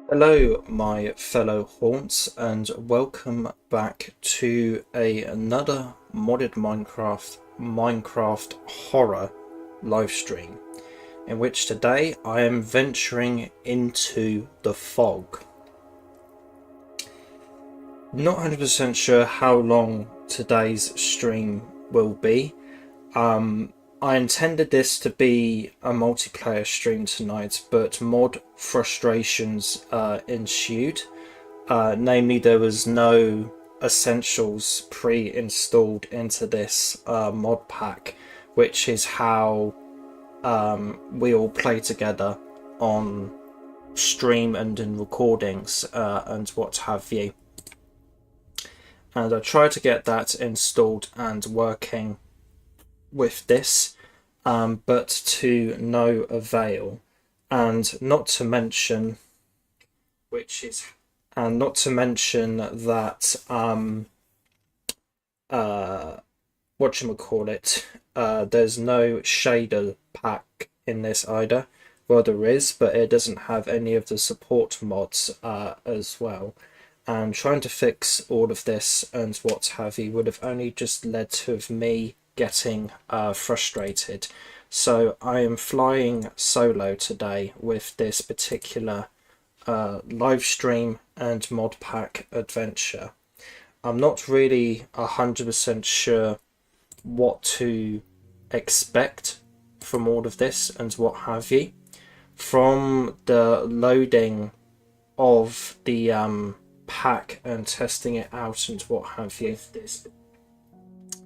Hello, my fellow haunts, and welcome back to another modded Minecraft horror live stream, in which today I am venturing into the fog. Not 100% sure how long today's stream will be. I intended this to be a multiplayer stream tonight, but mod frustrations ensued. Namely, there was no essentials pre-installed into this mod pack, which is how we all play together on stream and in recordings and what have you. And I tried to get that installed and working with this, but to no avail. And not to mention, that whatchamacallit, there's no shader pack in this either. Well, there is, but it doesn't have any of the support mods as well. And trying to fix all of this and what have you would have only just led to me getting frustrated. So I am flying solo today with this particular live stream and mod pack adventure. I'm not really 100% sure what to expect from all of this and what have you. From the loading of the pack and testing it out and what have you,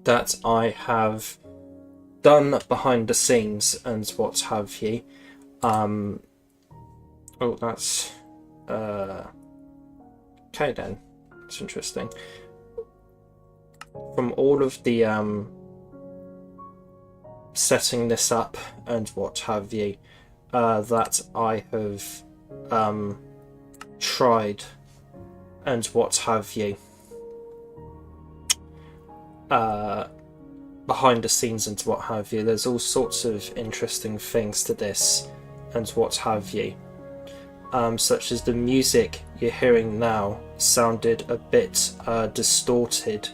that I have done behind the scenes and what have you. Oh, that's okay then. It's interesting. From all of the setting this up and what have you, that I have tried and what have you, behind the scenes and what have you, there's all sorts of interesting things to this and what have you, such as the music you're hearing now sounded a bit distorted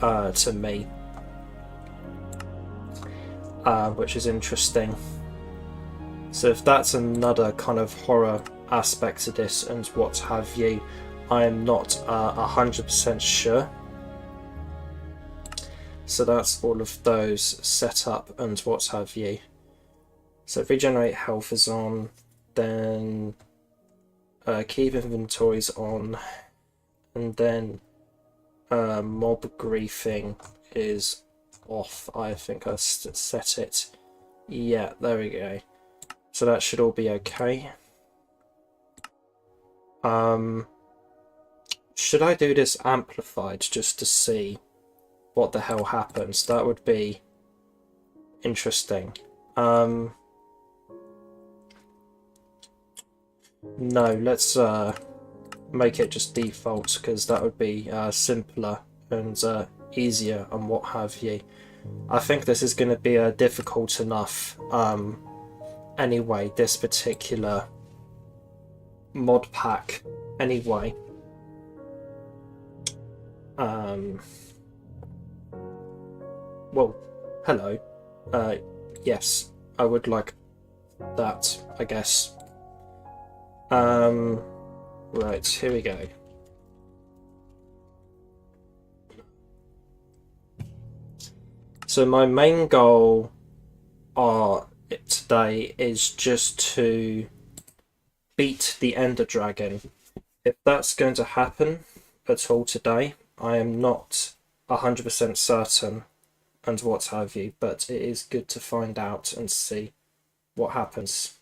to me, which is interesting. So if that's another kind of horror aspect to this and what have you, I am not 100% sure. So that's all of those set up and what have you. So regenerate health is on, then keep inventories on, and then mob griefing is off. I think I set it. Yeah, there we go. So that should all be okay. Should I do this amplified just to see what the hell happens? That would be interesting. No, let's make it just default, because that would be simpler and easier and what have you. I think this is going to be difficult enough anyway, this particular mod pack anyway. Well, hello. Yes, I would like that, I guess. Right, here we go. So my main goal today is just to beat the Ender Dragon. If that's going to happen at all today, I am not 100% certain and what have you, but it is good to find out and see what happens.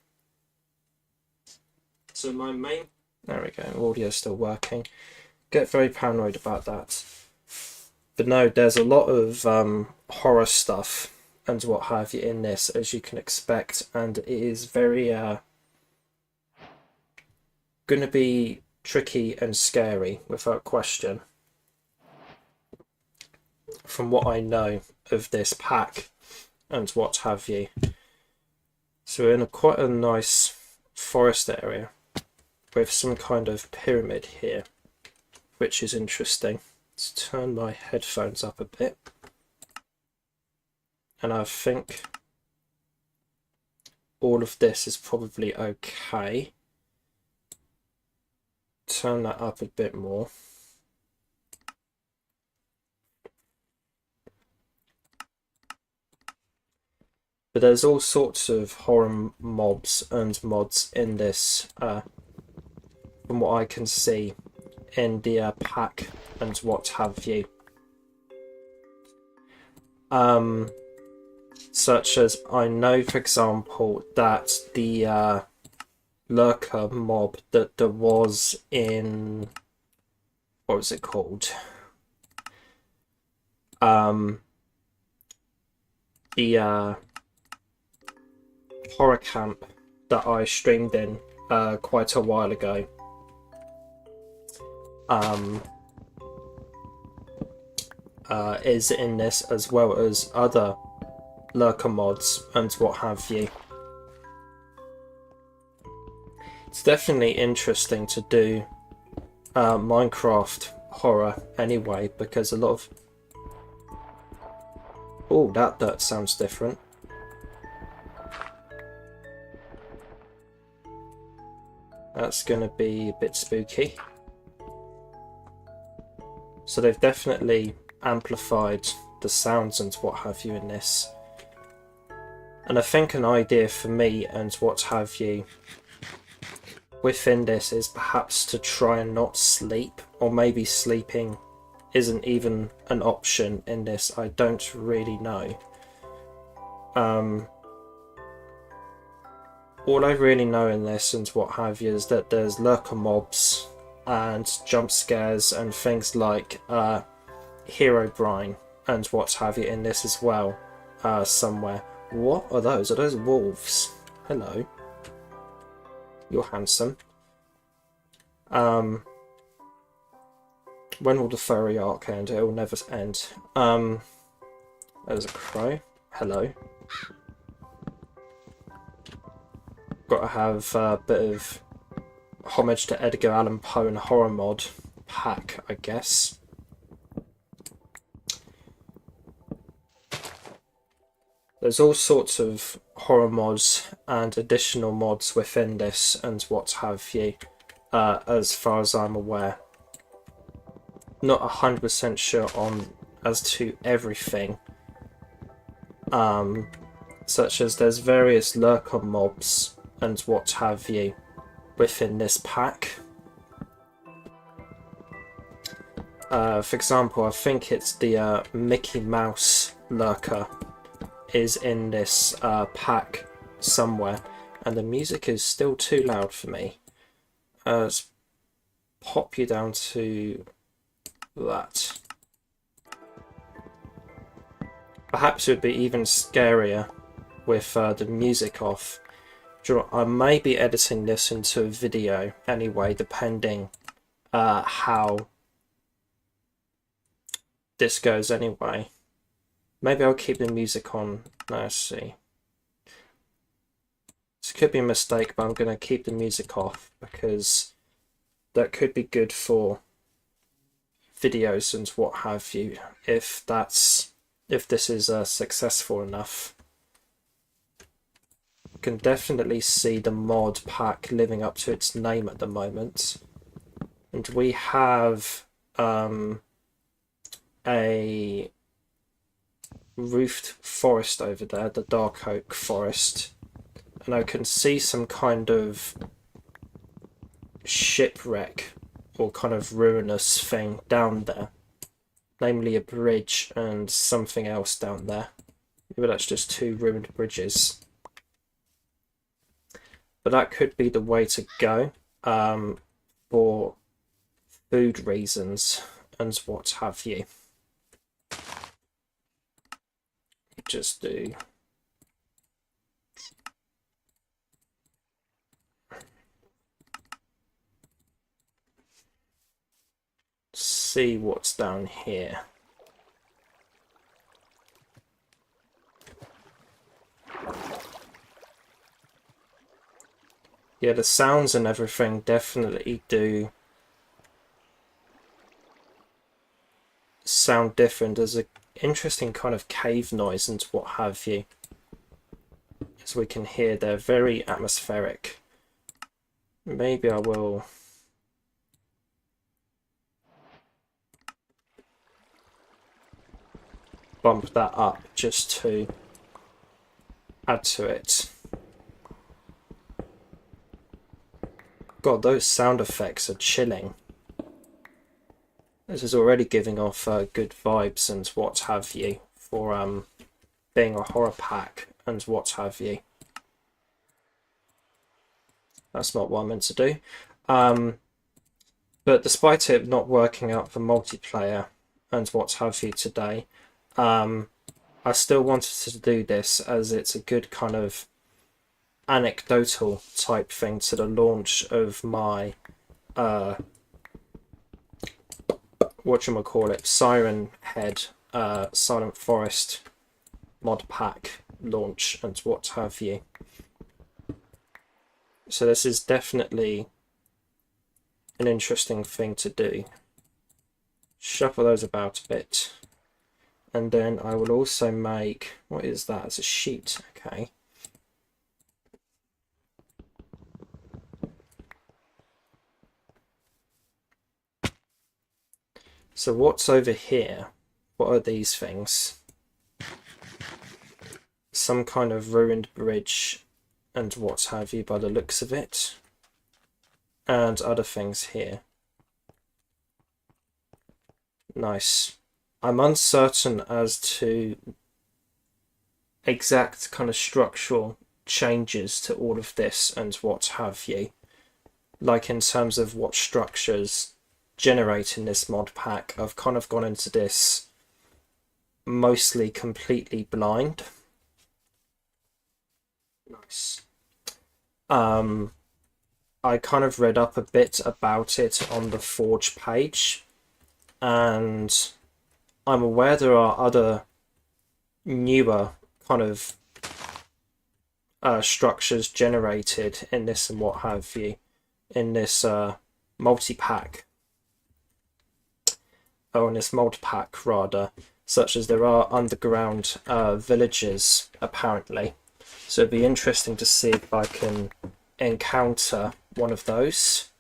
So my main... There we go, audio's still working. Get very paranoid about that. But no, there's a lot of horror stuff and what have you in this, as you can expect, and it is very going to be tricky and scary without question, from what I know of this pack and what have you. So we're in quite a nice forest area. with some kind of pyramid here, which is interesting. Let's turn my headphones up a bit. And I think all of this is probably okay. Turn that up a bit more. But there's all sorts of horror mobs and mods in this, from what I can see in the pack and what have you. Such as, I know, for example, that the lurker mob that there was in, what was it called? The horror camp that I streamed in quite a while ago. Is in this, as well as other lurker mods and what have you. It's definitely interesting to do Minecraft horror anyway, because a lot of... Oh, that dirt sounds different. That's going to be a bit spooky. So they've definitely amplified the sounds and what have you in this. And I think an idea for me and what have you within this is perhaps to try and not sleep, or maybe sleeping isn't even an option in this. I don't really know. All I really know in this and what have you is that there's lurker mobs and jump scares and things like Herobrine and what have you in this as well, somewhere. What are those? Are those wolves? Hello. You're handsome. When will the furry arc end? It will never end. There's a crow. Hello. Got to have a bit of homage to Edgar Allan Poe and horror mod pack, I guess. There's all sorts of horror mods and additional mods within this and what have you, as far as I'm aware. Not 100% sure on as to everything, such as there's various lurker mobs and what have you within this pack. For example, I think it's the Mickey Mouse lurker is in this pack somewhere, and the music is still too loud for me. Let's pop you down to that. Perhaps it would be even scarier with the music off. I may be editing this into a video anyway, depending how this goes anyway. Maybe I'll keep the music on. Let's see. This could be a mistake, but I'm going to keep the music off because that could be good for videos and what have you, if this is successful enough. You can definitely see the mod pack living up to its name at the moment. And we have a roofed forest over there, the dark oak forest, and I can see some kind of shipwreck or kind of ruinous thing down there, namely a bridge and something else down there. Maybe that's just two ruined bridges, but that could be the way to go for food reasons and what have you. Just do see what's down here. Yeah, the sounds and everything definitely do sound different. There's an interesting kind of cave noise and what have you. As we can hear, they're very atmospheric. Maybe I will bump that up just to add to it. God, those sound effects are chilling. This is already giving off good vibes and what have you for being a horror pack and what have you. That's not what I meant to do. But despite it not working out for multiplayer and what have you today, I still wanted to do this as it's a good kind of anecdotal type thing to the launch of my whatchamacallit, Siren Head Silent Forest mod pack launch and what have you. So this is definitely an interesting thing to do. Shuffle those about a bit. And then I will also make, what is that? It's a sheet, okay. So what's over here? What are these things? Some kind of ruined bridge and what have you by the looks of it. And other things here. Nice. I'm uncertain as to exact kind of structural changes to all of this and what have you. Like in terms of what structures generate in this mod pack, I've kind of gone into this mostly completely blind. Nice. I kind of read up a bit about it on the Forge page, and I'm aware there are other newer kind of structures generated in this and what have you, in this multi-pack, or in this mod pack rather, such as there are underground villages apparently. So it'd be interesting to see if I can encounter one of those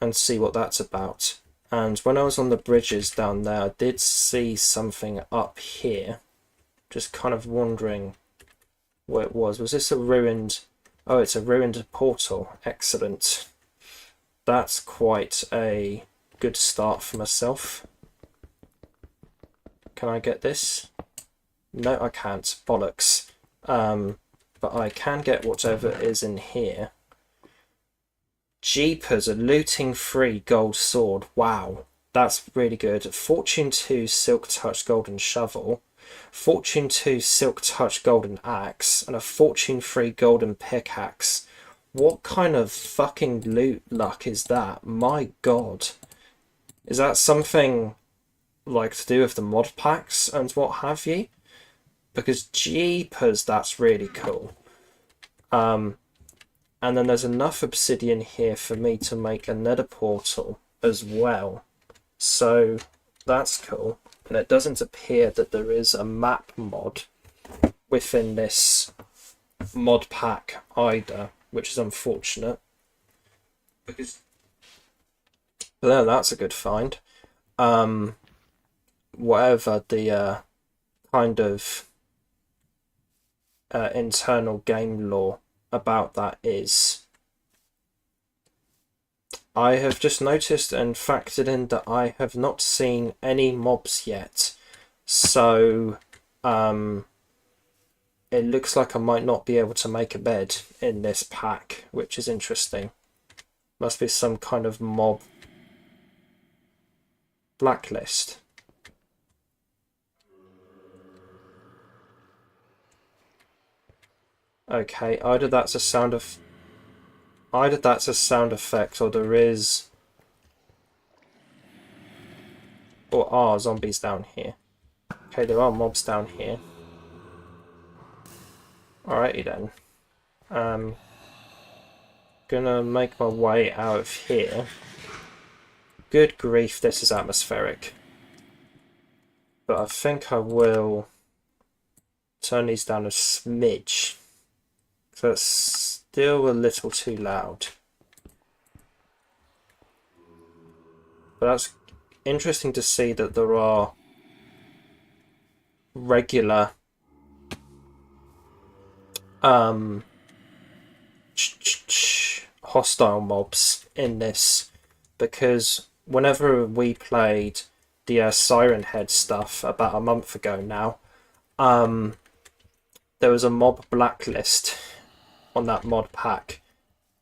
and see what that's about. And when I was on the bridges down there, I did see something up here. Just kind of wondering what it was. Was this a ruined... Oh, it's a ruined portal. Excellent. That's quite a good start for myself. Can I get this? No, I can't. Bollocks. But I can get whatever is in here. Jeepers, a looting free gold sword. Wow, that's really good. Fortune 2 silk touch golden shovel, Fortune 2 silk touch golden axe, and a Fortune 3 golden pickaxe. What kind of fucking loot luck is that? My god. Is that something like to do with the mod packs and what have you? Because jeepers, that's really cool. And then there's enough obsidian here for me to make a nether portal as well. So that's cool. And it doesn't appear that there is a map mod within this mod pack either, which is unfortunate. But yeah, that's a good find. Whatever the kind of internal game lore about that is. I have just noticed and factored in that I have not seen any mobs yet, so it looks like I might not be able to make a bed in this pack, which is interesting. Must be some kind of mob blacklist. Okay, either that's a sound effect, or there is, or are zombies down here. Okay, there are mobs down here. Alrighty then. gonna make my way out of here. Good grief, this is atmospheric. But I think I will turn these down a smidge. So it's still a little too loud. But that's interesting to see that there are regular hostile mobs in this, because whenever we played the Siren Head stuff about a month ago now, there was a mob blacklist on that mod pack,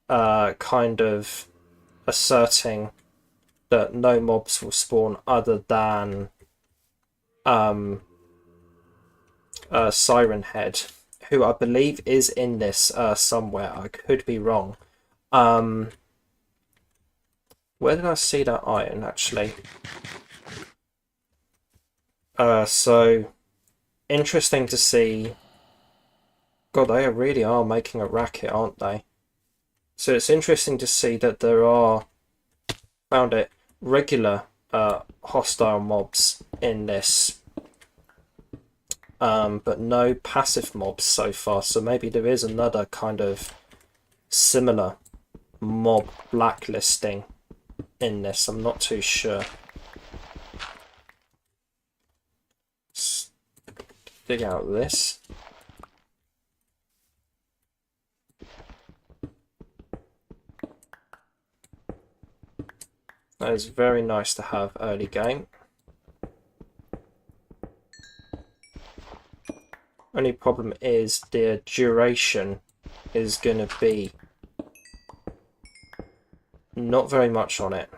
kind of asserting that no mobs will spawn other than Siren Head, who I believe is in this somewhere. I could be wrong. Where did I see that iron, actually? So, interesting to see. God, they really are making a racket, aren't they? So it's interesting to see that there are, found it, regular hostile mobs in this. But no passive mobs so far, so maybe there is another kind of similar mob blacklisting in this. I'm not too sure. Let's dig out this. That is very nice to have early game. Only problem is the duration is going to be not very much on it,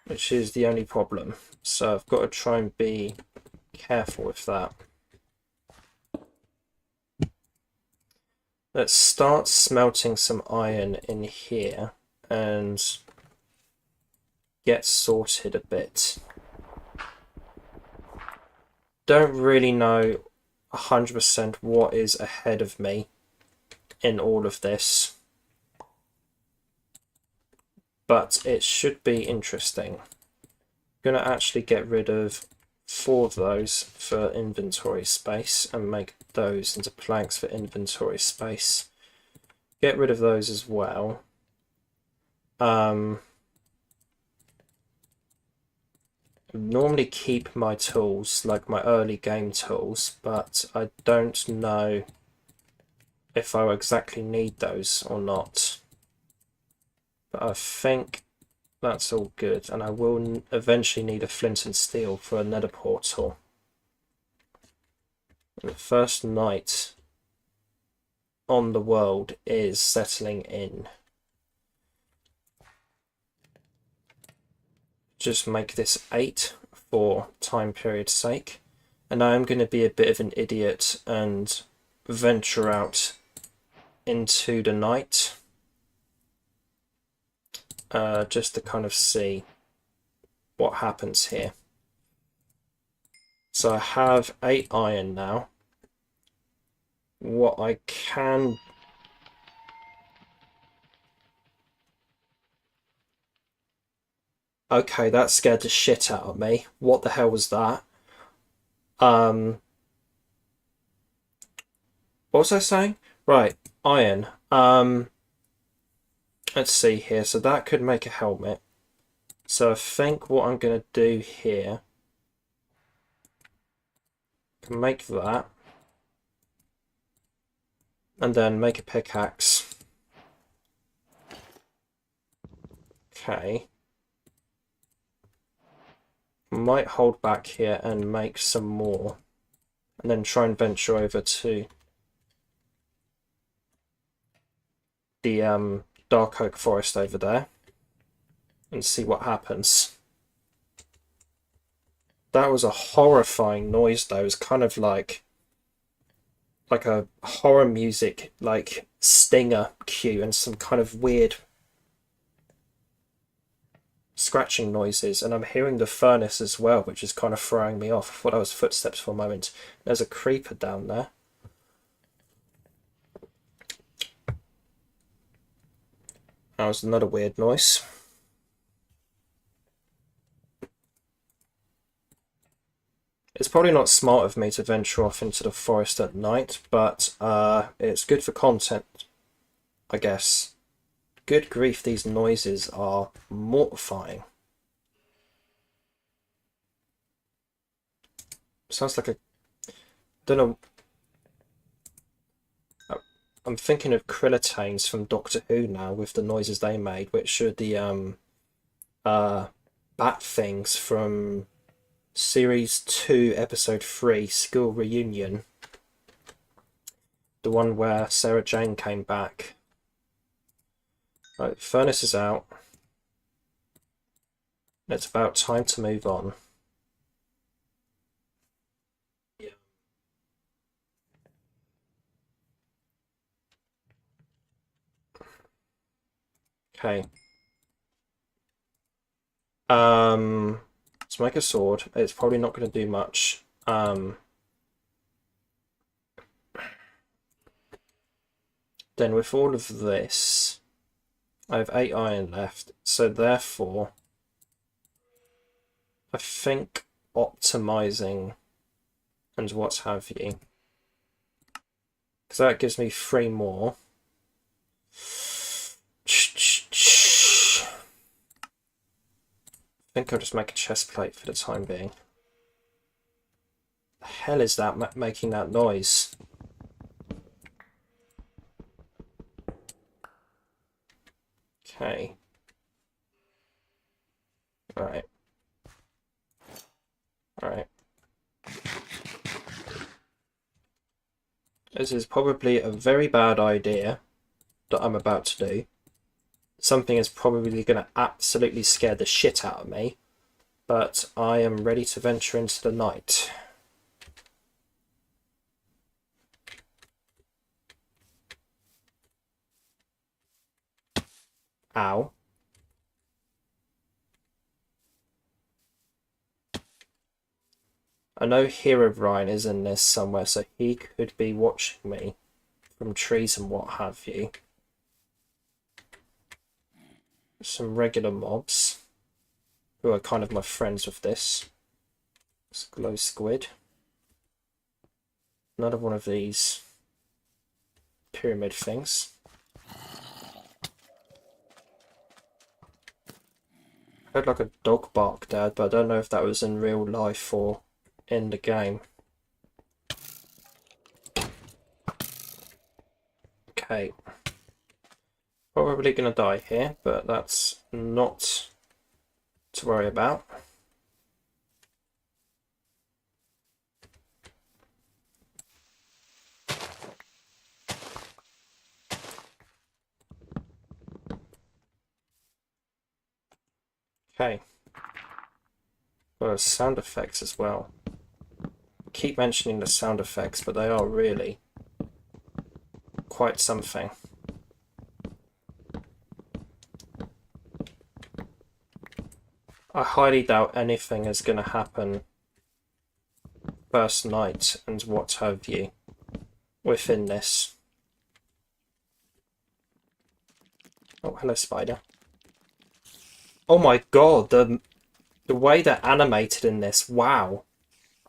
which is the only problem. So I've got to try and be careful with that. Let's start smelting some iron in here and get sorted a bit. Don't really know 100% what is ahead of me in all of this, but it should be interesting. I'm going to actually get rid of 4 of those for inventory space and make those into planks for inventory space. Get rid of those as well. Normally keep my tools, like my early game tools, but I don't know if I exactly need those or not. But I think that's all good, and I will eventually need a flint and steel for a nether portal. And the first night on the world is settling in. Just make this 8 for time period's sake, and I am going to be a bit of an idiot and venture out into the night just to kind of see what happens here. So I have 8 iron now. What I can Okay, that scared the shit out of me. What the hell was that? What was I saying? Right, iron. Let's see here. So that could make a helmet. So I think what I'm going to do here, I can make that, and then make a pickaxe. Okay. Might hold back here and make some more, and then try and venture over to the dark oak forest over there and see what happens. That was a horrifying noise though. It was kind of like a horror music, like stinger cue, and some kind of weird scratching noises, and I'm hearing the furnace as well, which is kind of throwing me off. I thought that was footsteps for a moment. There's a creeper down there. That was another weird noise. It's probably not smart of me to venture off into the forest at night, but it's good for content, I guess. Good grief, these noises are mortifying. Sounds like a... don't know... I'm thinking of Krillitanes from Doctor Who now, with the noises they made, which are the bat things from Series 2, Episode 3, School Reunion. The one where Sarah Jane came back. Right, furnace is out. It's about time to move on. Okay. Let's make a sword. It's probably not going to do much. Then with all of this, I have 8 iron left, so therefore I think optimizing and what have you, because that gives me 3 more. I think I'll just make a chest plate for the time being. The hell is that making that noise? Okay. Alright. Alright. This is probably a very bad idea that I'm about to do. Something is probably going to absolutely scare the shit out of me, but I am ready to venture into the night. Ow. I know Herobrine is in this somewhere, so he could be watching me from trees and what have you. Some regular mobs who are kind of my friends with this. It's a glow squid. Another one of these pyramid things. I heard like a dog bark, Dad, but I don't know if that was in real life or in the game. Okay. Probably gonna die here, but that's not to worry about. Okay. Well, sound effects as well. I keep mentioning the sound effects, but they are really quite something. I highly doubt anything is going to happen first night and what have you within this. Oh, hello, spider. Oh my god, the way they're animated in this, wow.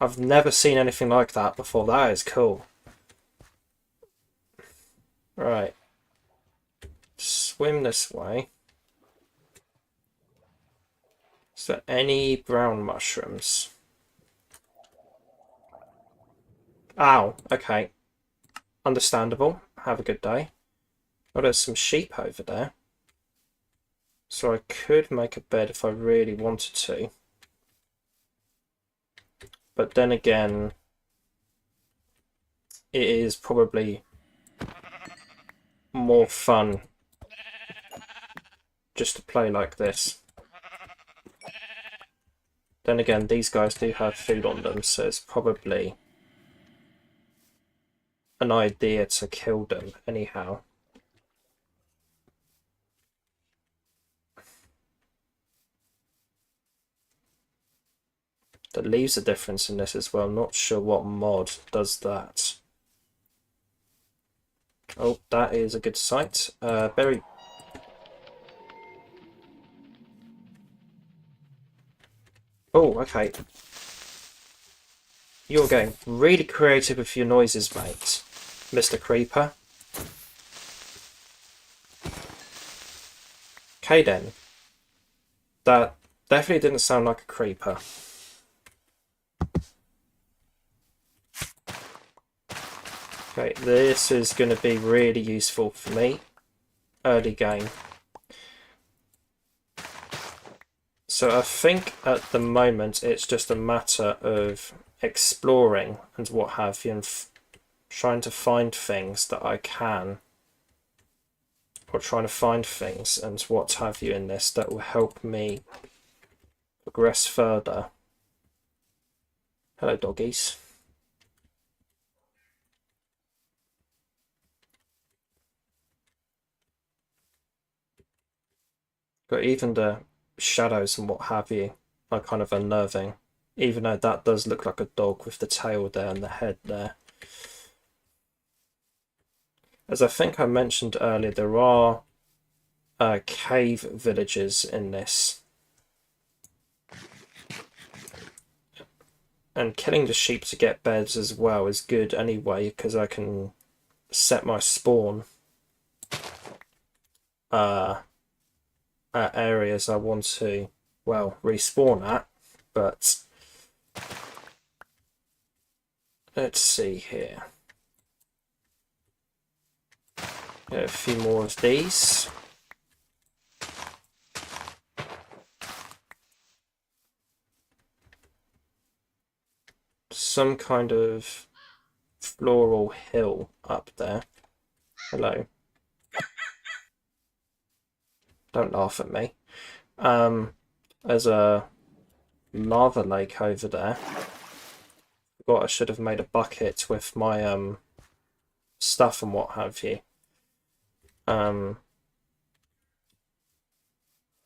I've never seen anything like that before. That is cool. Right. Swim this way. Is there any brown mushrooms? Ow, okay. Understandable. Have a good day. Oh, there's some sheep over there. So I could make a bed if I really wanted to. But then again, it is probably more fun just to play like this. Then again, these guys do have food on them, so it's probably an idea to kill them anyhow. The leaves are different in this as well. Not sure what mod does that. Oh, that is a good sight. Berry. Oh, okay. You're getting really creative with your noises, mate, Mr. Creeper. Okay then. That definitely didn't sound like a creeper. Okay, this is going to be really useful for me early game. So I think at the moment it's just a matter of exploring and what have you, and trying to find things that I can, or trying to find things and what have you in this that will help me progress further. Hello, doggies. But even the shadows and what have you are kind of unnerving, even though that does look like a dog with the tail there and the head there. As I think I mentioned earlier, there are cave villages in this. And killing the sheep to get beds as well is good anyway, because I can set my spawn at areas I want to, well, respawn at. But let's see here. Get a few more of these. Some kind of floral hill up there. Hello. Don't laugh at me. There's a lava lake over there. Forgot I should have made a bucket with my stuff and what have you.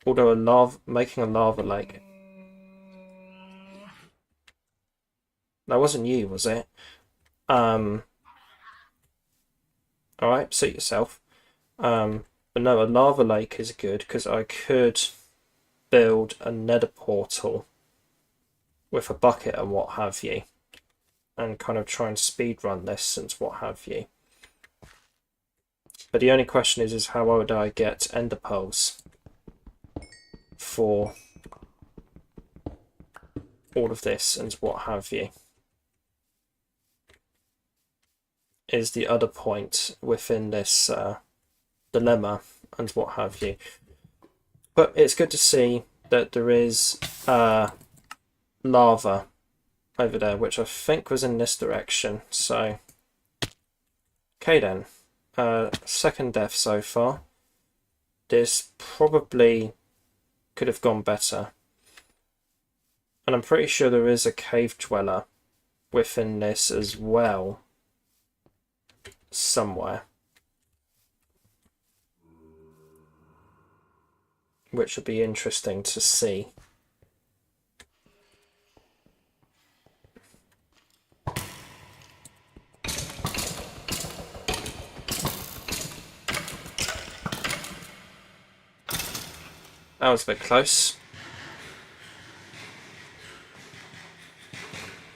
Although making a lava lake. That wasn't you, was it? Alright, suit yourself. But no, a lava lake is good because I could build a nether portal with a bucket and what have you, and kind of try and speedrun this and what have you. But the only question is how would I get ender pearls for all of this and what have you, is the other point within this dilemma and what have you. But it's good to see that there is lava over there, which I think was in this direction. So, okay then. Second death so far. This probably could have gone better. And I'm pretty sure there is a cave dweller within this as well. Somewhere. Which would be interesting to see. That was a bit close.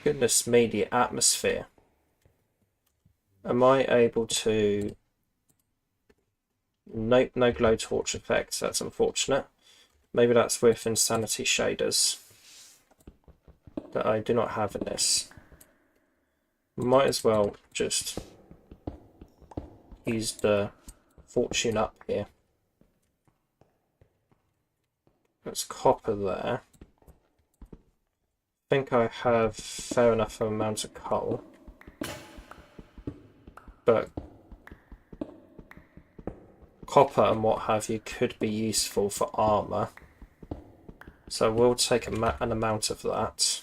Goodness me, the atmosphere. Am I able to... Nope, no glowtorch effect. That's unfortunate. Maybe that's with insanity shaders that I do not have in this. Might as well just use the fortune up here. That's copper there. I think I have fair enough amount of coal. But copper and what have you could be useful for armor. So we'll take an amount of that.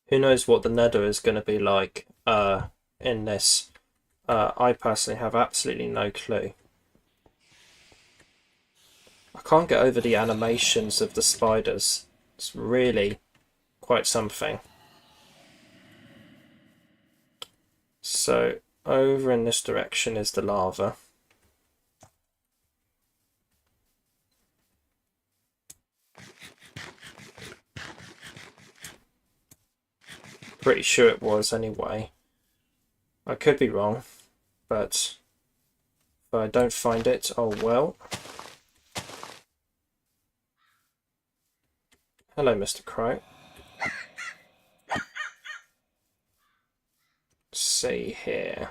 Who knows what the nether is going to be like in this. I personally have absolutely no clue. I can't get over the animations of the spiders. It's really quite something. So over in this direction is the lava. Pretty sure it was anyway. I could be wrong, but if I don't find it, oh well. Hello, Mr. Crow. Let's see here.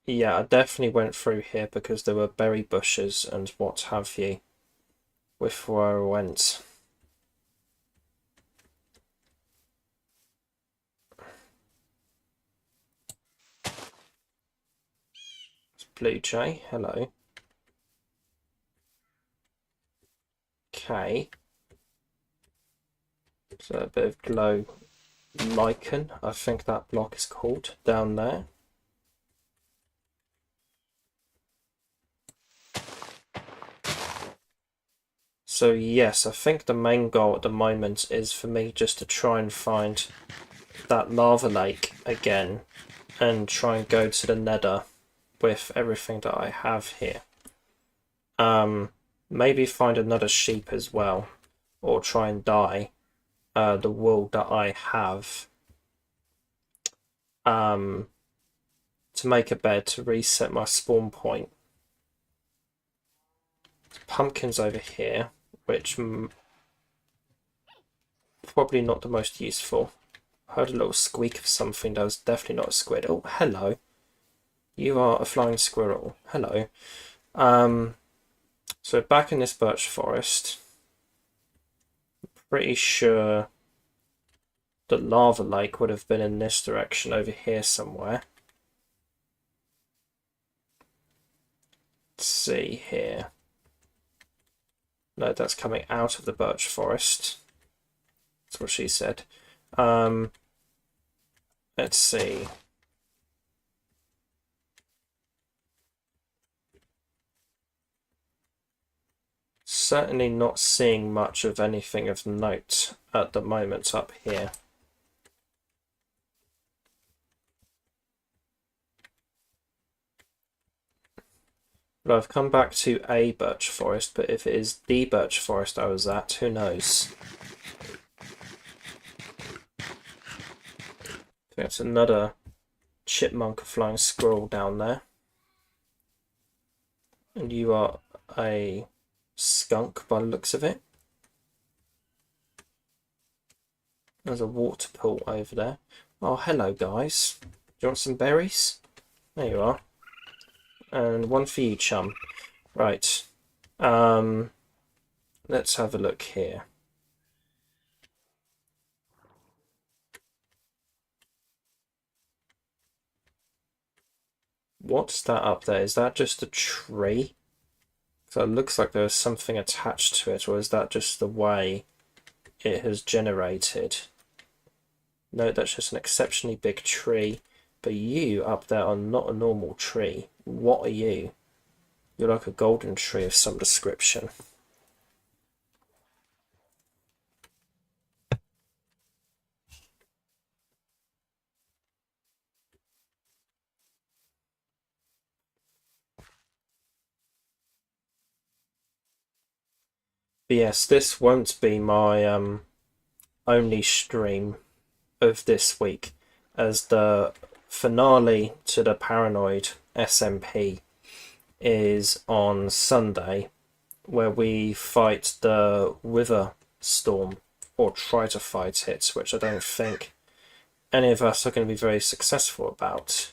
Yeah, I definitely went through here because there were berry bushes and what have you before I went. It's Blue Jay, hello. Okay. So a bit of glow lichen, I think that block is called, down there. So yes, I think the main goal at the moment is for me just to try and find that lava lake again and try and go to the nether with everything that I have here. Maybe find another sheep as well, or try and dye the wool that I have to make a bed to reset my spawn point. Pumpkins over here, which probably not the most useful. I heard a little squeak of something that was definitely not a squid. Oh, hello. You are a flying squirrel. Hello. So back in this birch forest, pretty sure the lava lake would have been in this direction over here somewhere. Let's see here. No, that's coming out of the birch forest. That's what she said. Let's see. Certainly not seeing much of anything of note at the moment up here. But I've come back to a birch forest, but if it is the birch forest I was at, who knows? That's another chipmunk flying squirrel down there. And you are a skunk by the looks of it. There's a water pool over there. Oh, hello guys. Do you want some berries? There you are. And one for you, chum. Right. Let's have a look here. What's that up there? Is that just a tree? So it looks like there's something attached to it, or is that just the way it has generated? No, that's just an exceptionally big tree. But you up there are not a normal tree. What are you? You're like a golden tree of some description. But yes, this won't be my only stream of this week, as the finale to the Paranoid SMP is on Sunday, where we fight the River Storm, or try to fight it, which I don't think any of us are going to be very successful about,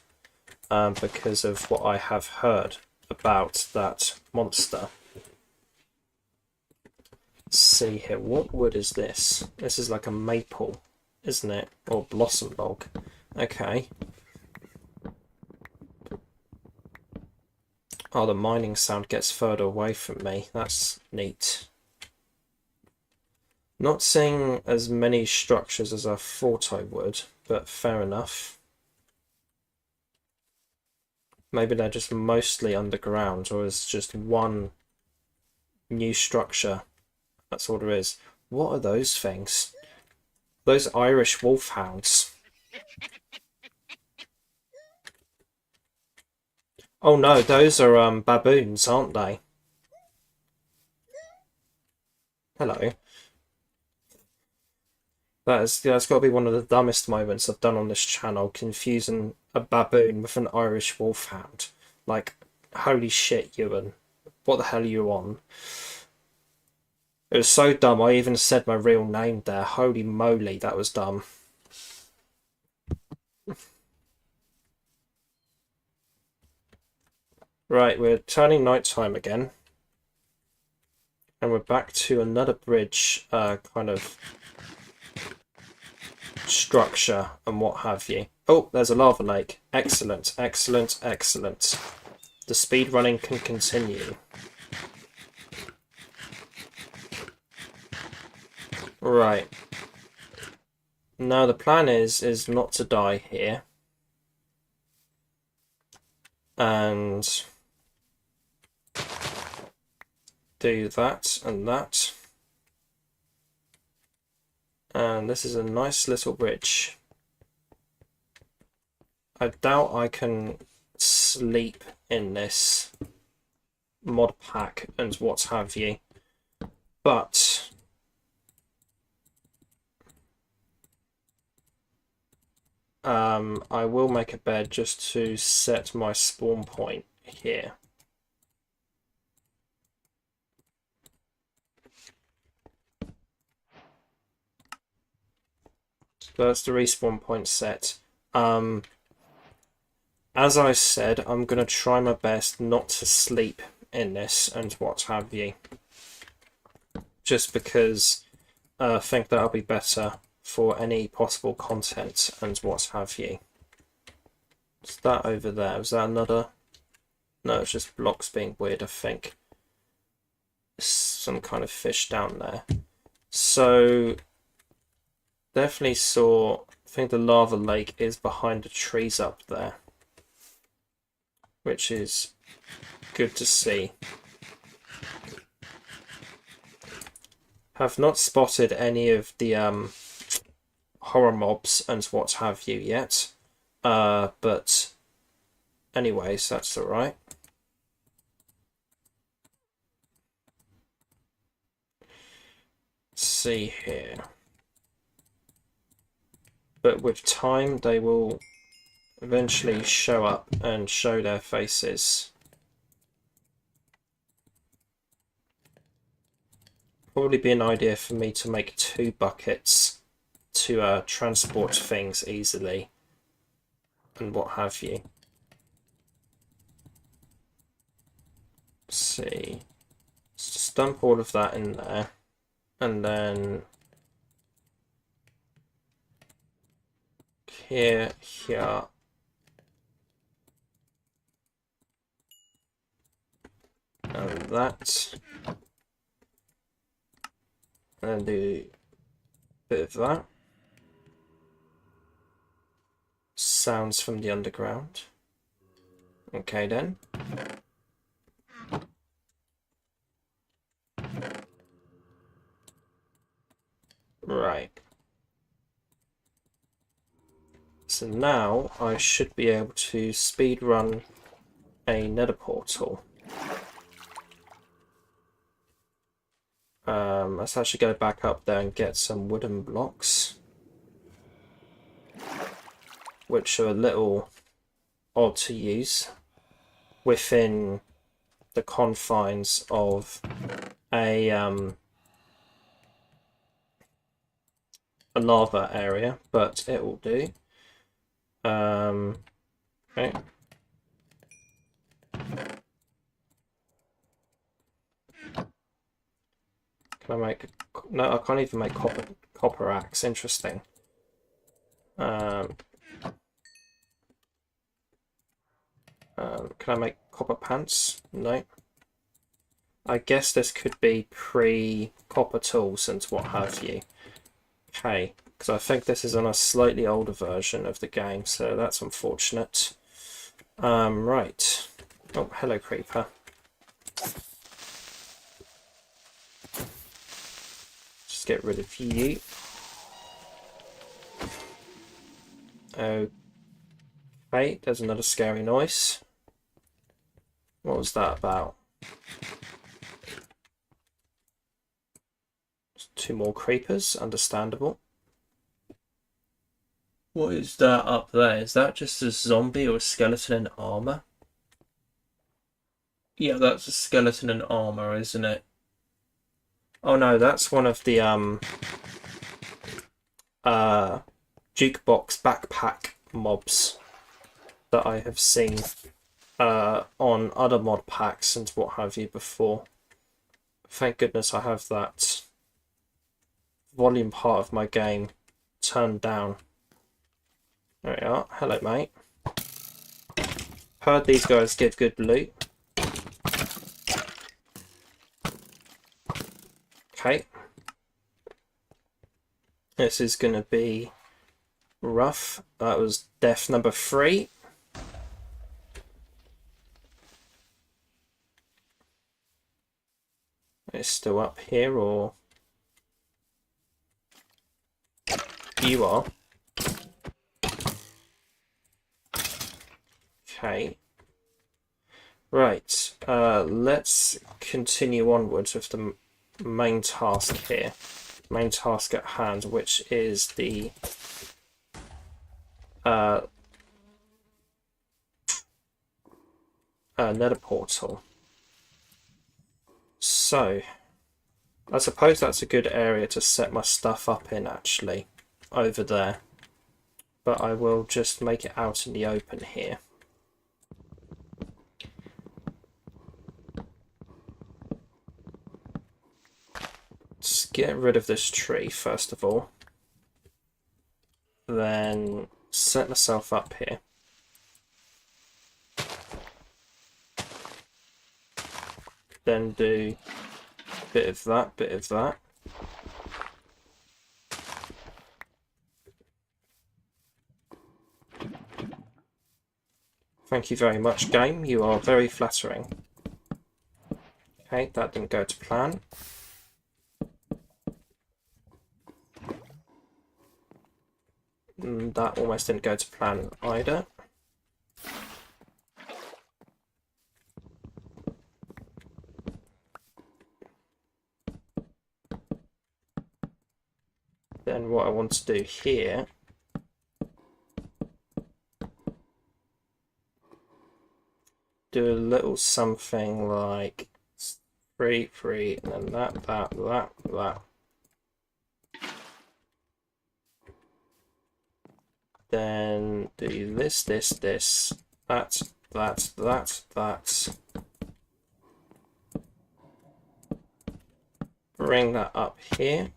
because of what I have heard about that monster. Let's see here, what wood is this? This is like a maple, isn't it? Or blossom log. Okay. Oh, the mining sound gets further away from me. That's neat. Not seeing as many structures as I thought I would, but fair enough. Maybe they're just mostly underground, or it's just one new structure. That's all there is. What are those things? Those Irish wolfhounds. Oh no, those are baboons, aren't they? Hello. That's got to be one of the dumbest moments I've done on this channel, confusing a baboon with an Irish wolfhound. Like, holy shit, Ewan. What the hell are you on? It was so dumb, I even said my real name there. Holy moly, that was dumb. Right, we're turning nighttime again. And we're back to another bridge, kind of structure and what have you. Oh, there's a lava lake. Excellent, excellent, excellent. The speed running can continue. Right. Now the plan is not to die here. And do that and that. And this is a nice little bridge. I doubt I can sleep in this mod pack and what have you. But I will make a bed just to set my spawn point here. So that's the respawn point set. As I said, I'm going to try my best not to sleep in this and what have you. Just because I think that'll be better for any possible content and what have you. What's that over there? Was that another? No, it's just blocks being weird, I think. Some kind of fish down there. So, definitely saw, I think the lava lake is behind the trees up there. Which is good to see. Have not spotted any of the horror mobs and what have you yet. But anyways, that's alright. Let's see here. But with time, they will eventually show up and show their faces. Probably be an idea for me to make 2 buckets to transport things easily and what have you. Let's see. Let's just dump all of that in there and then here. And that. And do a bit of that. Sounds from the underground. Okay then. Right. So now I should be able to speed run a nether portal. Let's actually go back up there and get some wooden blocks, which are a little odd to use within the confines of a lava area, but it will do. Okay. Can I make? No, I can't even make copper axe. Interesting. Can I make copper pants? No. I guess this could be pre-copper tools and what have you. Okay, because I think this is on a slightly older version of the game, so that's unfortunate. Right. Oh, hello, creeper. Just get rid of you. Okay, there's another scary noise. What was that about? Two more creepers, understandable. What is that up there? Is that just a zombie or a skeleton in armor? Yeah, that's a skeleton in armor, isn't it? Oh no, that's one of the jukebox backpack mobs that I have seen on other mod packs and what have you before. Thank goodness I have that volume part of my game turned down. There we are. Hello, mate. Heard these guys give good loot. Okay. This is going to be rough. That was death number 3. It's still up here, or... You are. Okay. Right. Let's continue onwards with the main task here. Main task at hand, which is the nether portal. So, I suppose that's a good area to set my stuff up in, actually, over there. But I will just make it out in the open here. Let's get rid of this tree, first of all. Then set myself up here. Then do a bit of that, bit of that. Thank you very much, game. You are very flattering. Okay, that didn't go to plan. That almost didn't go to plan either. Then what I want to do here do a little something like 3, 3, and then that. Then do this, that. Bring that up here.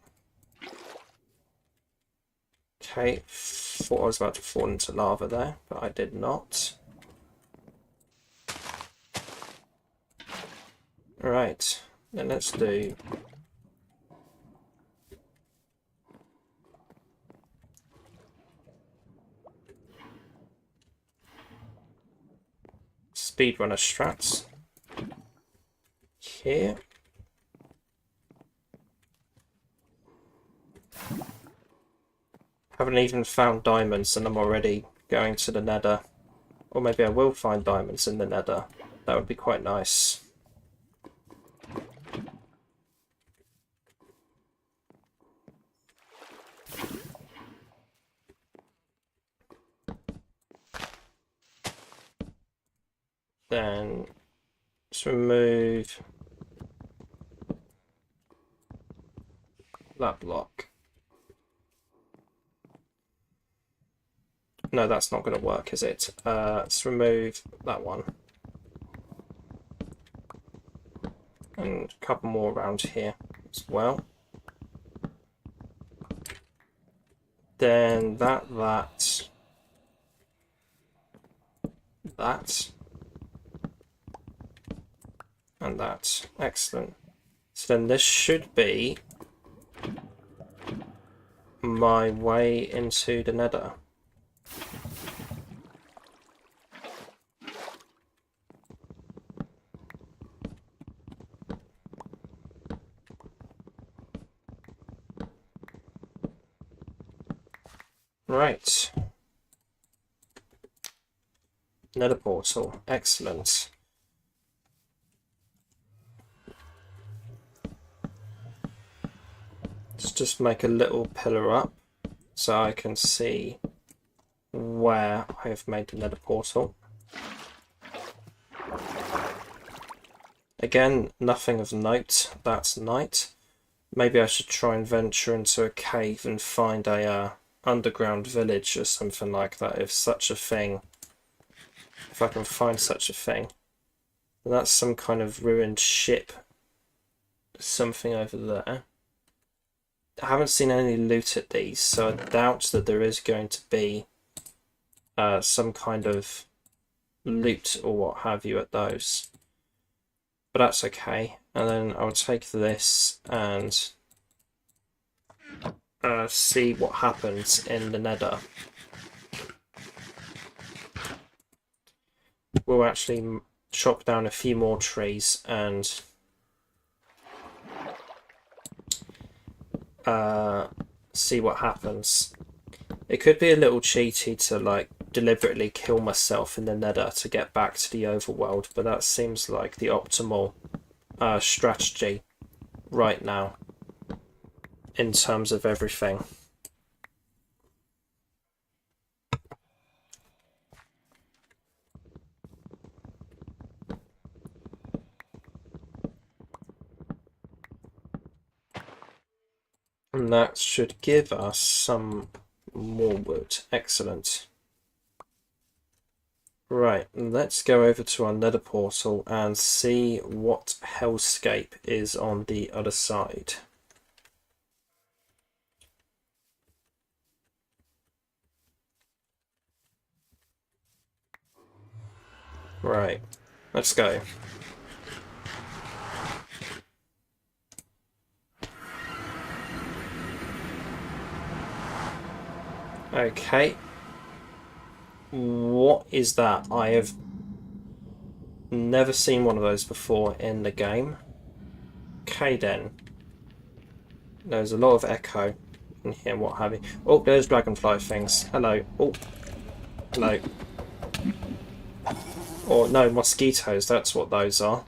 Okay, thought I was about to fall into lava there, but I did not. Right, then let's do speedrunner strats here. Haven't even found diamonds and I'm already going to the nether. Or maybe I will find diamonds in the nether. That would be quite nice. Then let's remove that block. No, that's not going to work, is it? Let's remove that one. And a couple more around here as well. Then that. And that. Excellent. So then this should be my way into the nether. Right. Nether portal. Excellent. Let's just make a little pillar up so I can see where I have made the nether portal. Again, nothing of note. That's night. Maybe I should try and venture into a cave and find a underground village or something like that, if such a thing. If I can find such a thing. And that's some kind of ruined ship. Something over there. I haven't seen any loot at these, so I doubt that there is going to be some kind of loot or what have you at those. But that's okay. And then I'll take this and see what happens in the nether. We'll actually chop down a few more trees and see what happens. It could be a little cheaty to like deliberately kill myself in the nether to get back to the overworld, but that seems like the optimal strategy right now in terms of everything. And that should give us some more wood. Excellent. Right, let's go over to our nether portal and see what hellscape is on the other side. Right, let's go. Okay. What is that? I have never seen one of those before in the game. Okay then. There's a lot of echo in here, what have you. Oh, there's dragonfly things. Hello. Oh. Hello. Or no, mosquitoes, that's what those are.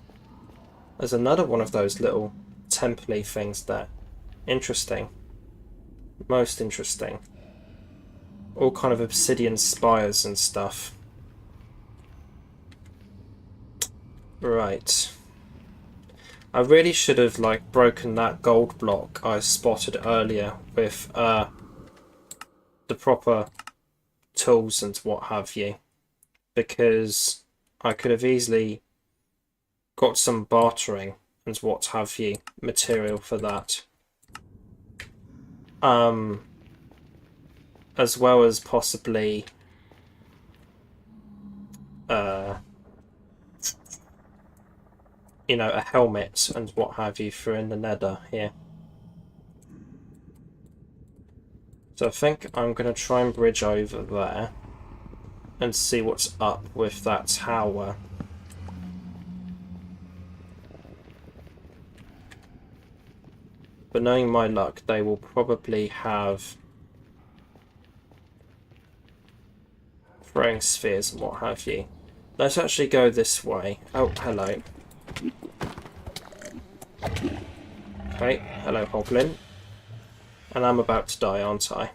There's another one of those little temple-y things there. Interesting. Most interesting. All kind of obsidian spires and stuff. Right. I really should have like broken that gold block I spotted earlier with the proper tools and what have you, because I could have easily got some bartering and what have you material for that. As well as possibly you know, a helmet and what have you for in the nether here. So I think I'm going to try and bridge over there and see what's up with that tower. But knowing my luck, they will probably have throwing spheres and what have you. Let's actually go this way. Oh, hello. Okay, hello Hoglin. And I'm about to die, aren't I?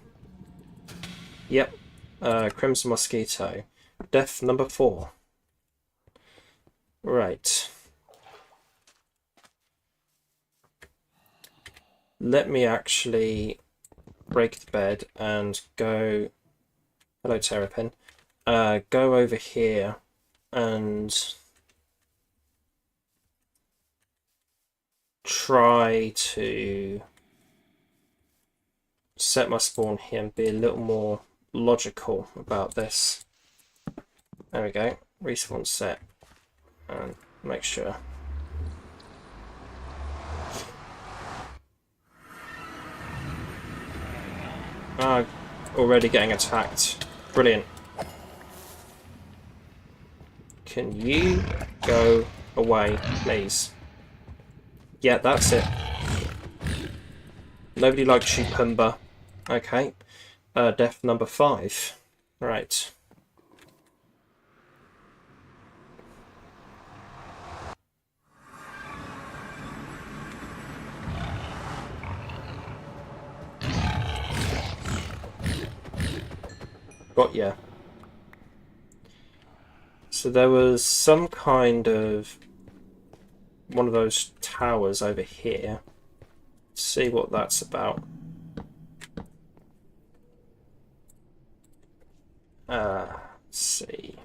Yep. Crimson Mosquito. Death number 4. Right. Let me actually break the bed and go... Hello Terrapin. Go over here and try to set my spawn here and be a little more logical about this. There we go. Respawn set. And make sure. Already getting attacked. Brilliant. Can you go away, please? Yeah, that's it. Nobody likes you, Pumba. Okay. Death number 5. Right. Got ya. So there was some kind of one of those towers over here. Let's see what that's about. Let's see.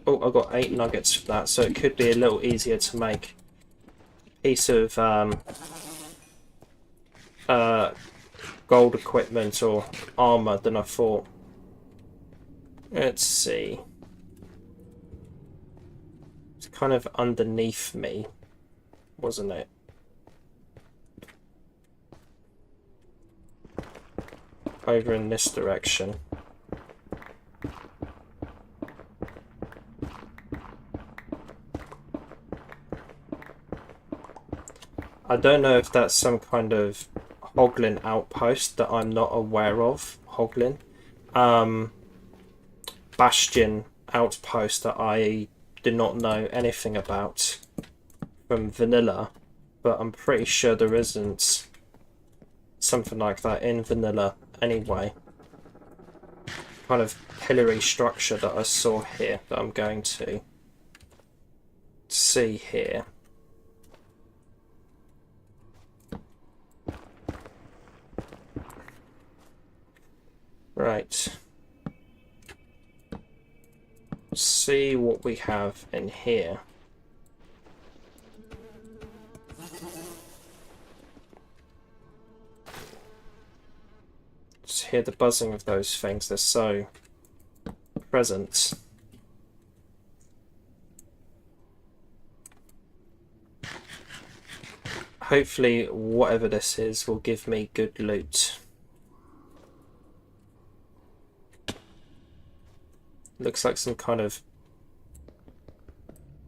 Oh, I got 8 nuggets for that, so it could be a little easier to make a piece of gold equipment or armor than I thought. Let's see. It's kind of underneath me, wasn't it? Over in this direction. I don't know if that's some kind of Hoglin outpost that I'm not aware of. Hoglin. Bastion outpost that I do not know anything about from vanilla, but I'm pretty sure there isn't something like that in vanilla anyway. Kind of pillory structure that I saw here that I'm going to see here. Right. See what we have in here. Just hear the buzzing of those things, they're so present. Hopefully whatever this is will give me good loot. Looks like some kind of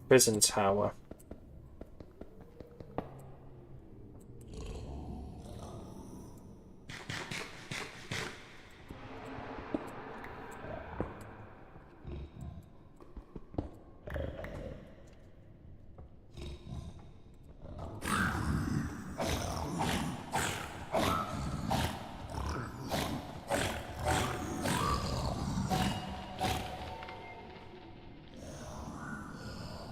prison tower.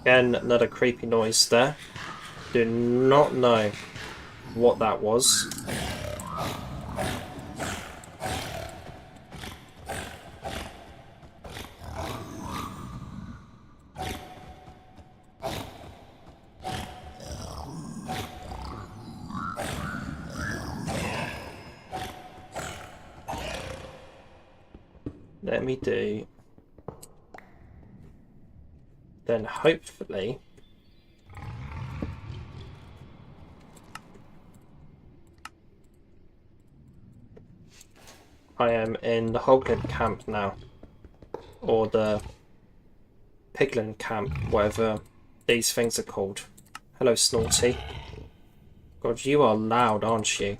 Again, another creepy noise there. Do not know what that was. Let me do. Then hopefully I am in the Hoglin camp now, or the Piglin camp, whatever these things are called. Hello, Snorty. God, you are loud, aren't you?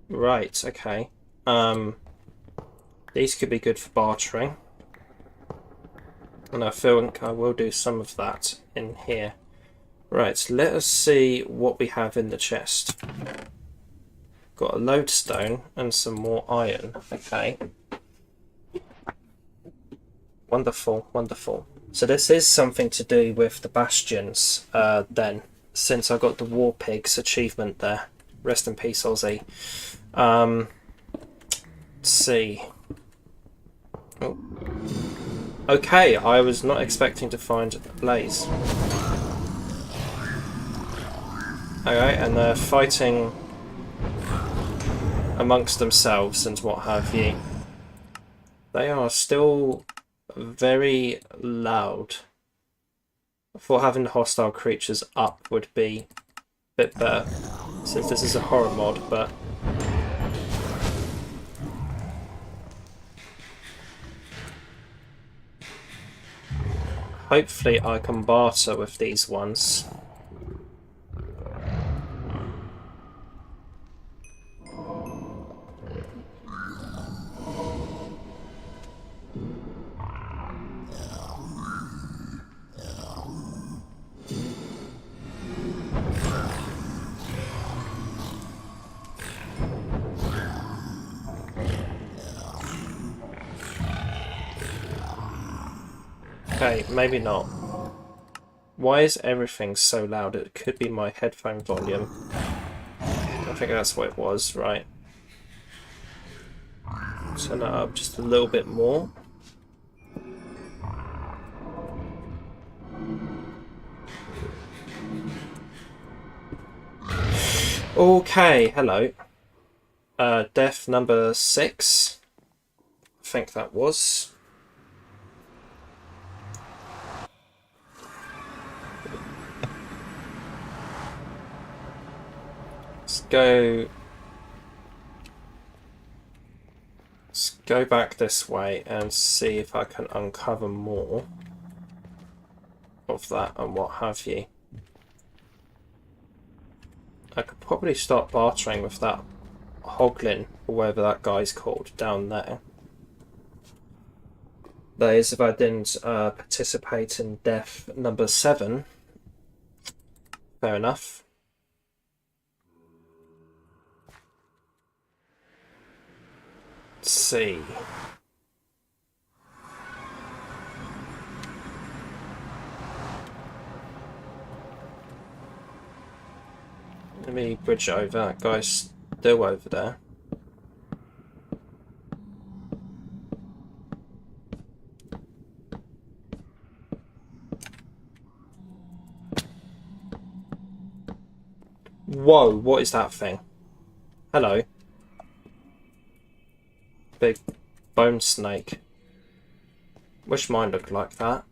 Right, okay. These could be good for bartering. And I feel like I will do some of that in here. Right, let us see what we have in the chest. Got a lodestone and some more iron. Okay. Wonderful, wonderful. So this is something to do with the bastions then, since I got the War Pigs achievement there. Rest in peace, Aussie. Let's see. Oh. Okay, I was not expecting to find a blaze. Okay, and they're fighting amongst themselves and what have you. They are still very loud. I thought having the hostile creatures up would be a bit better, since this is a horror mod, but hopefully I can barter with these ones. Okay, maybe not. Why is everything so loud? It could be my headphone volume. I think that's what it was, right. Turn that up just a little bit more. Okay, hello. Death number 6. I think that was. Let's go back this way and see if I can uncover more of that and what have you. I could probably start bartering with that Hoglin, or whatever that guy's called, down there. That is, if I didn't participate in death number 7. Fair enough. Let's see. Let me bridge over. That guy's still over there. Whoa, what is that thing? Hello. Big bone snake. Wish mine looked like that.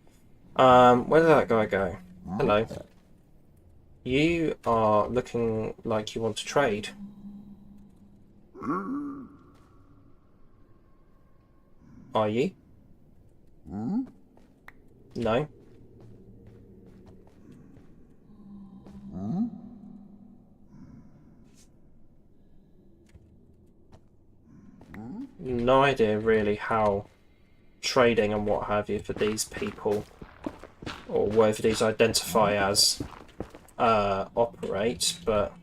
Where did that guy go? Hello. You are looking like you want to trade. Are you? No? No idea really how trading and what have you for these people, or whatever these identify as, operate, but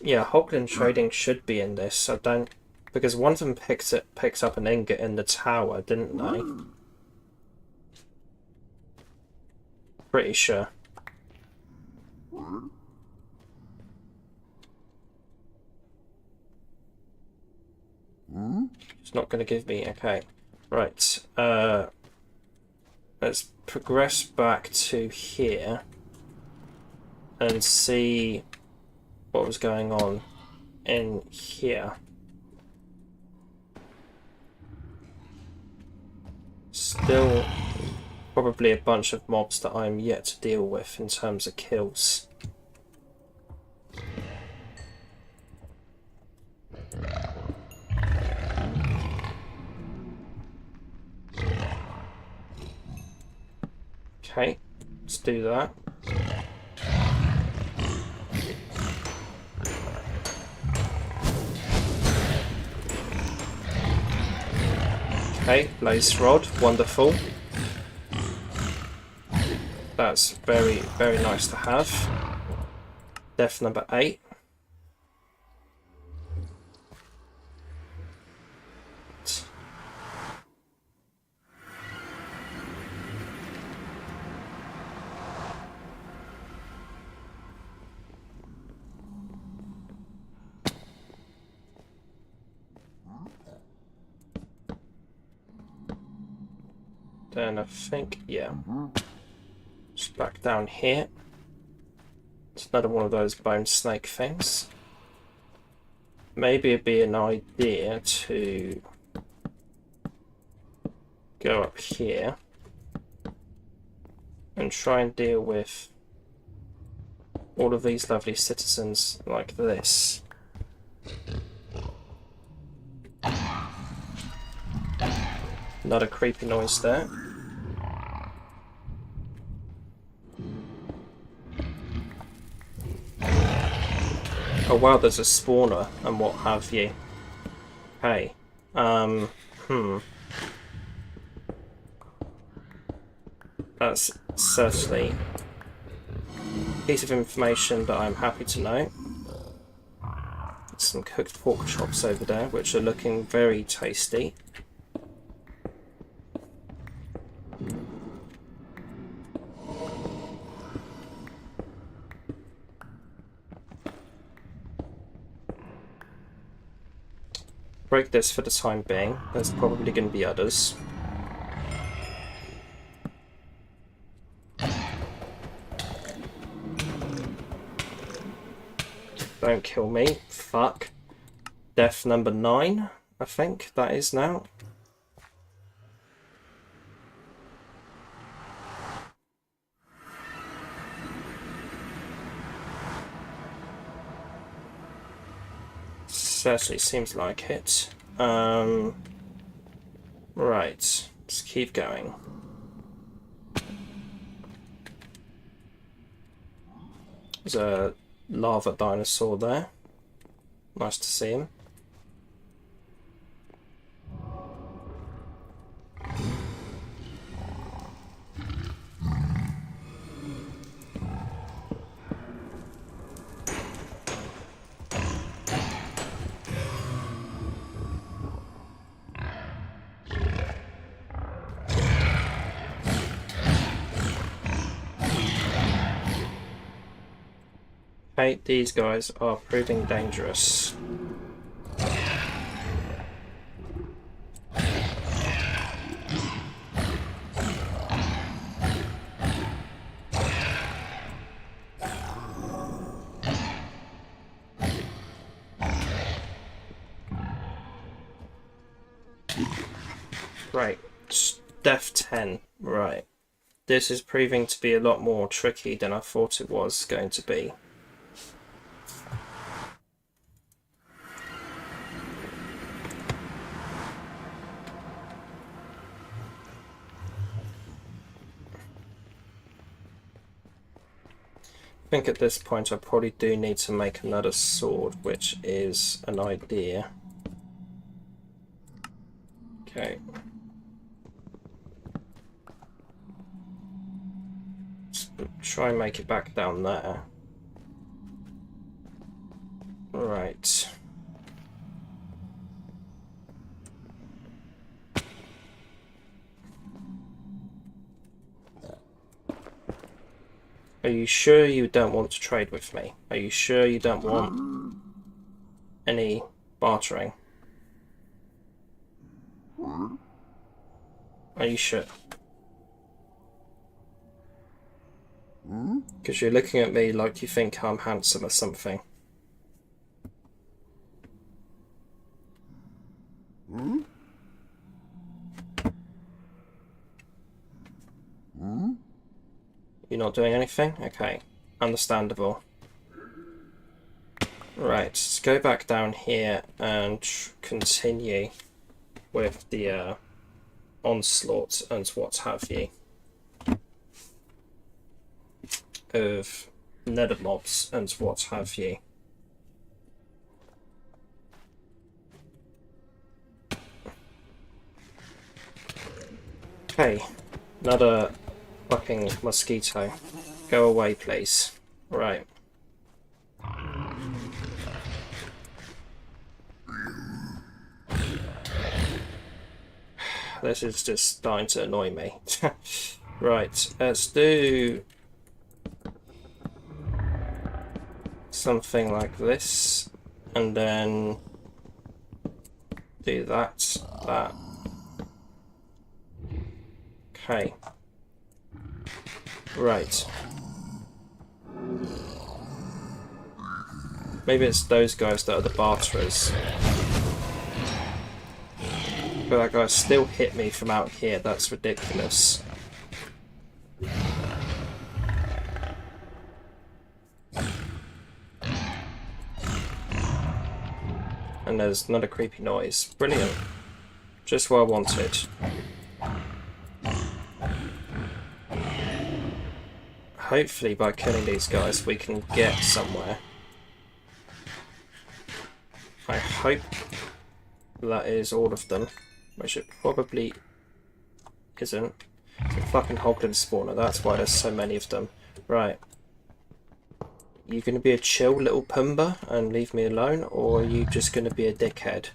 yeah, Hoglin trading should be in this. I don't, because one of them picks up an ingot in the tower, didn't they? Pretty sure. It's not going to give me. Okay, right. Let's progress back to here and see what was going on in here. Still probably a bunch of mobs that I'm yet to deal with in terms of kills. Okay, let's do that. Okay, blaze rod, wonderful. That's very, very nice to have. Death number 8. Then I think, yeah. Just back down here. It's another one of those bone snake things. Maybe it'd be an idea to go up here and try and deal with all of these lovely citizens like this. Another creepy noise there. Oh wow, there's a spawner and what have you. Okay. That's certainly a piece of information that I'm happy to know. Some cooked pork chops over there, which are looking very tasty. Break this for the time being. There's probably going to be others. Don't kill me. Fuck. Death number 9, I think that is now. Certainly seems like it. Right, let's keep going. There's a lava dinosaur there. Nice to see him. Okay, these guys are proving dangerous. Right, Death 10, right. This is proving to be a lot more tricky than I thought it was going to be. I think at this point I probably do need to make another sword, which is an idea. Okay. Let's try and make it back down there. Right. Are you sure you don't want to trade with me? Are you sure you don't want any bartering? Are you sure? Because you're looking at me like you think I'm handsome or something. You're not doing anything? Okay. Understandable. Right, let's go back down here and continue with the onslaught and what have you of nether mobs and what have you. Okay, another fucking mosquito. Go away, please. Right. This is just starting to annoy me. Right, let's do something like this, and then do that. Okay. Right. Maybe it's those guys that are the barterers. But that guy still hit me from out here, that's ridiculous. and there's not a creepy noise. Brilliant. Just what I wanted. Hopefully by killing these guys we can get somewhere. I hope that is all of them, which it probably isn't. It's a fucking hoglin spawner, that's why there's so many of them. Right. You gonna be a chill little Pumbaa and leave me alone, or are you just gonna be a dickhead?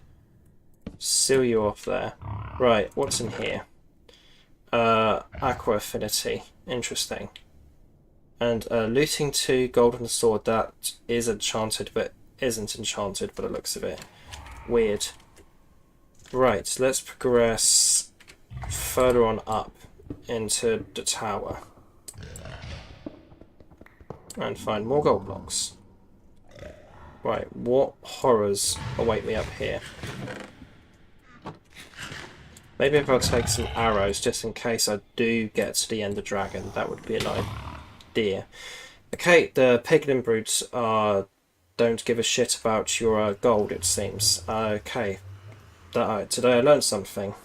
Seal you off there. Right, what's in here? Aqua affinity. Interesting. And looting 2 golden sword, that is enchanted but isn't enchanted by the looks of it. Weird. Right, let's progress further on up into the tower. And find more gold blocks. Right, what horrors await me up here? Maybe if I take some arrows just in case I do get to the Ender Dragon, that would be an idea. Okay, the piglin brutes don't give a shit about your gold, it seems. Okay, today I learned something.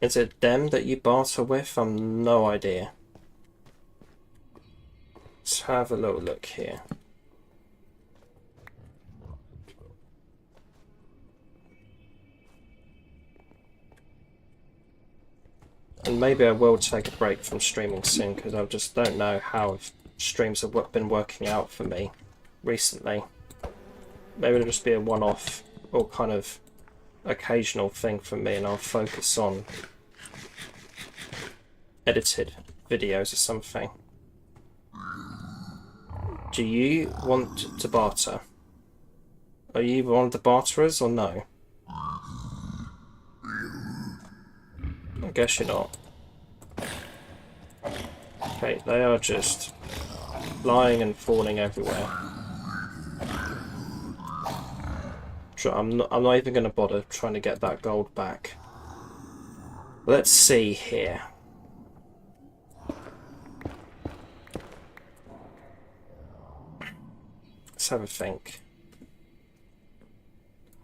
Is it them that you barter with? I've no idea. Let's have a little look here. And maybe I will take a break from streaming soon, because I just don't know how streams have been working out for me recently. Maybe it'll just be a one-off or kind of occasional thing for me, and I'll focus on edited videos or something. Do you want to barter? Are you one of the barterers or no? I guess you're not. Okay, they are just flying and falling everywhere. I'm not even going to bother trying to get that gold back. Let's see here. Let's have a think.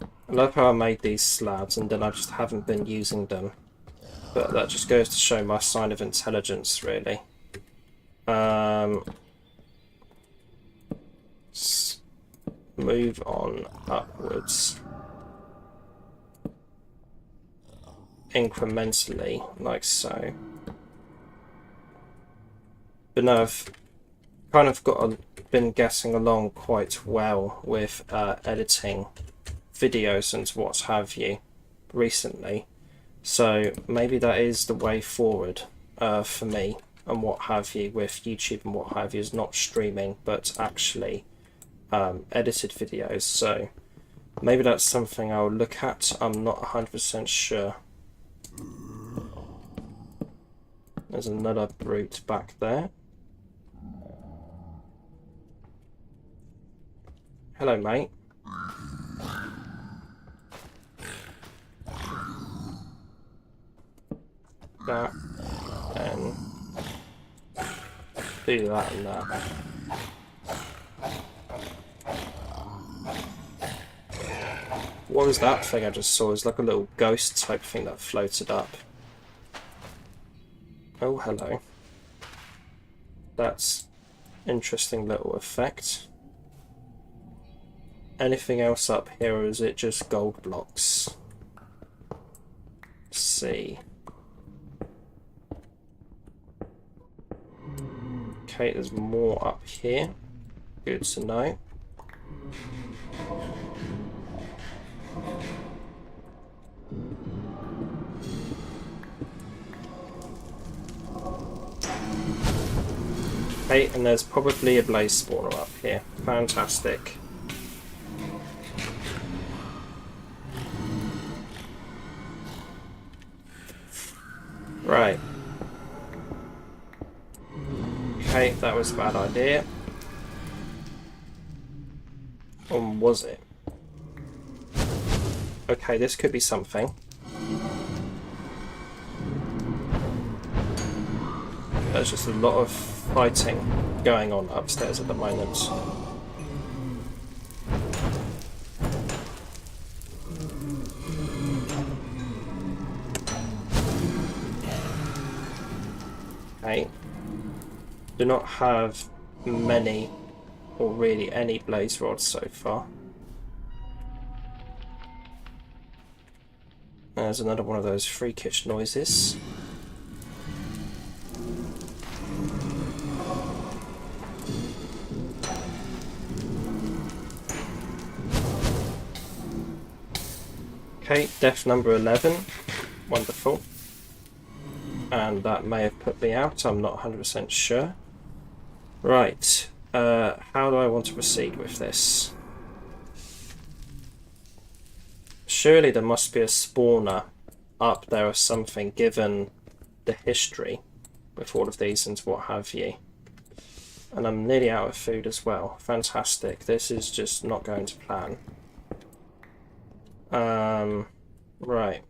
I love how I made these slabs and then I just haven't been using them. But that just goes to show my sign of intelligence, really. Let's move on upwards. Incrementally, like so. But no, I've kind of been getting along quite well with editing videos and what have you recently. So maybe that is the way forward for me and what have you with YouTube and what have you, is not streaming but actually edited videos. So maybe that's something I'll look at. I'm not 100% sure. There's another brute back there. Hello, mate. That and do that and that. What was that thing I just saw? It was like a little ghost type thing that floated up. Oh, hello. That's interesting little effect. Anything else up here, or is it just gold blocks? Let's see. Okay, there's more up here. Good to know. Okay, and there's probably a blaze spawner up here. Fantastic. Right. Okay, that was a bad idea. Or was it? Okay, this could be something. There's just a lot of fighting going on upstairs at the moment. Okay. Do not have many or really any blaze rods so far. There's another one of those freakish noises. Okay, death number 11. Wonderful. And that may have put me out, I'm not 100% sure. Right, how do I want to proceed with this? Surely there must be a spawner up there or something, given the history with all of these and what have you. And I'm nearly out of food as well. Fantastic. This is just not going to plan. Right.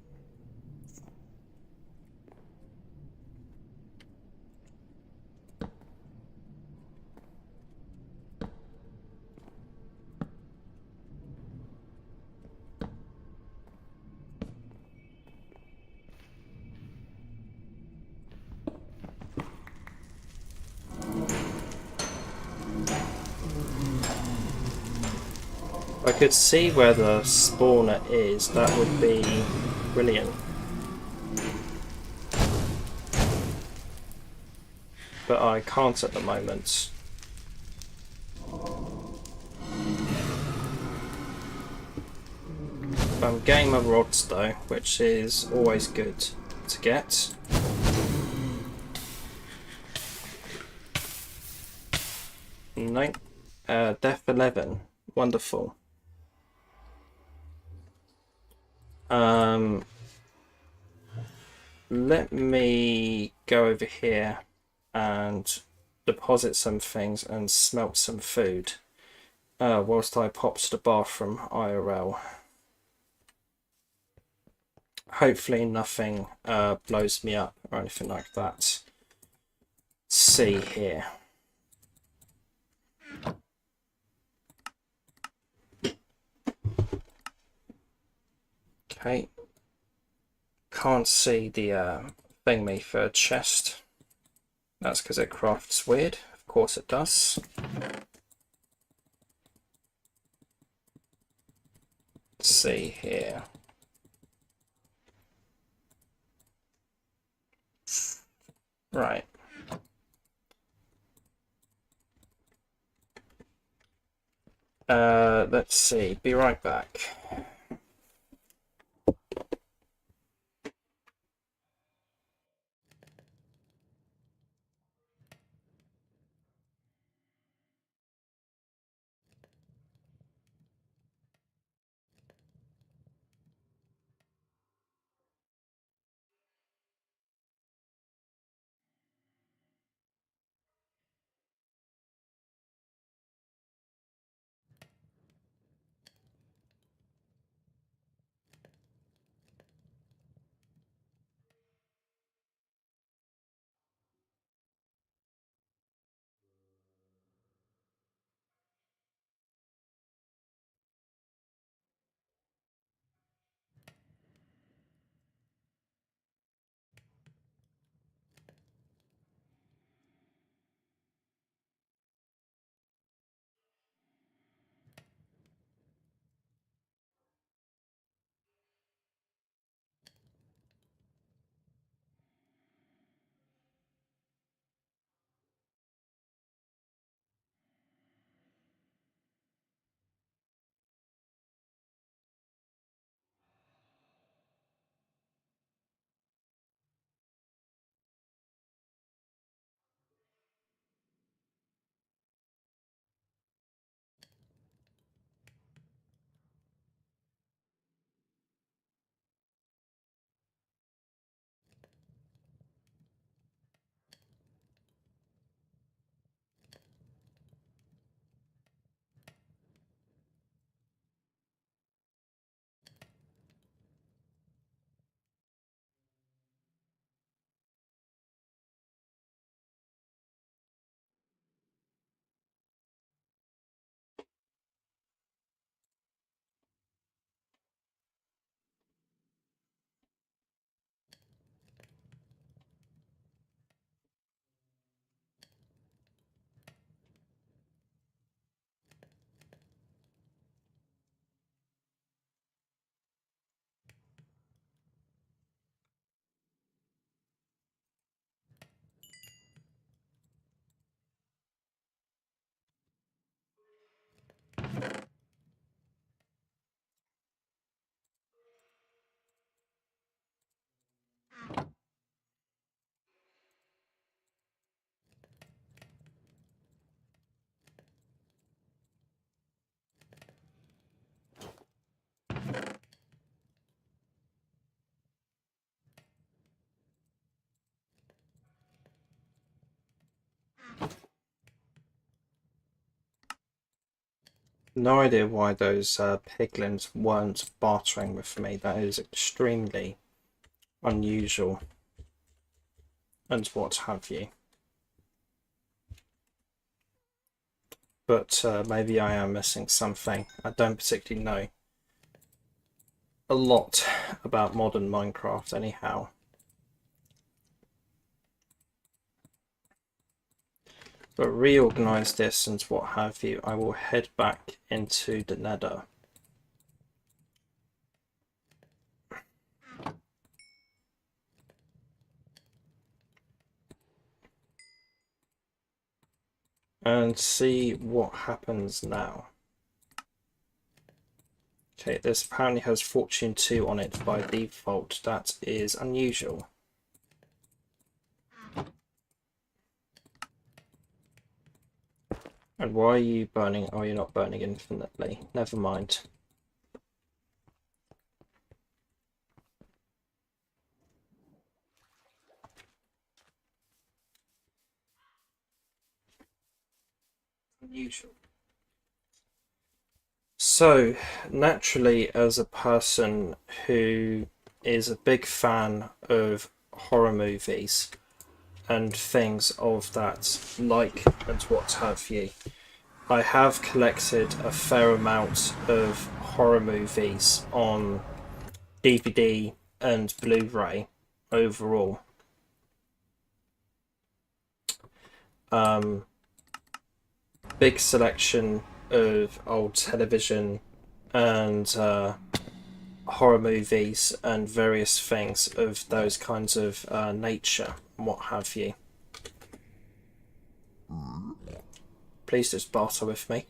If I could see where the spawner is, that would be brilliant. But I can't at the moment. I'm getting my rods though, which is always good to get. No. Death 11. Wonderful. Let me go over here and deposit some things and smelt some food whilst I pop to the bathroom IRL. Hopefully nothing blows me up or anything like that. Let's see here. Okay. Can't see the thingy for a chest. That's because it crafts weird. Of course it does. Let's see here. Right. Let's see. Be right back. No idea why those piglins weren't bartering with me. That is extremely unusual and what have you. But maybe I am missing something. I don't particularly know a lot about modern Minecraft anyhow. But reorganize this and what have you. I will head back into the Nether. And see what happens now. Okay, this apparently has Fortune 2 on it by default. That is unusual. And why are you burning? Oh, you're not burning infinitely. Never mind. Unusual. So, naturally, as a person who is a big fan of horror movies and things of that like and what have you, I have collected a fair amount of horror movies on DVD and Blu-ray overall. Big selection of old television and horror movies and various things of those kinds of nature and what have you. Please just barter with me.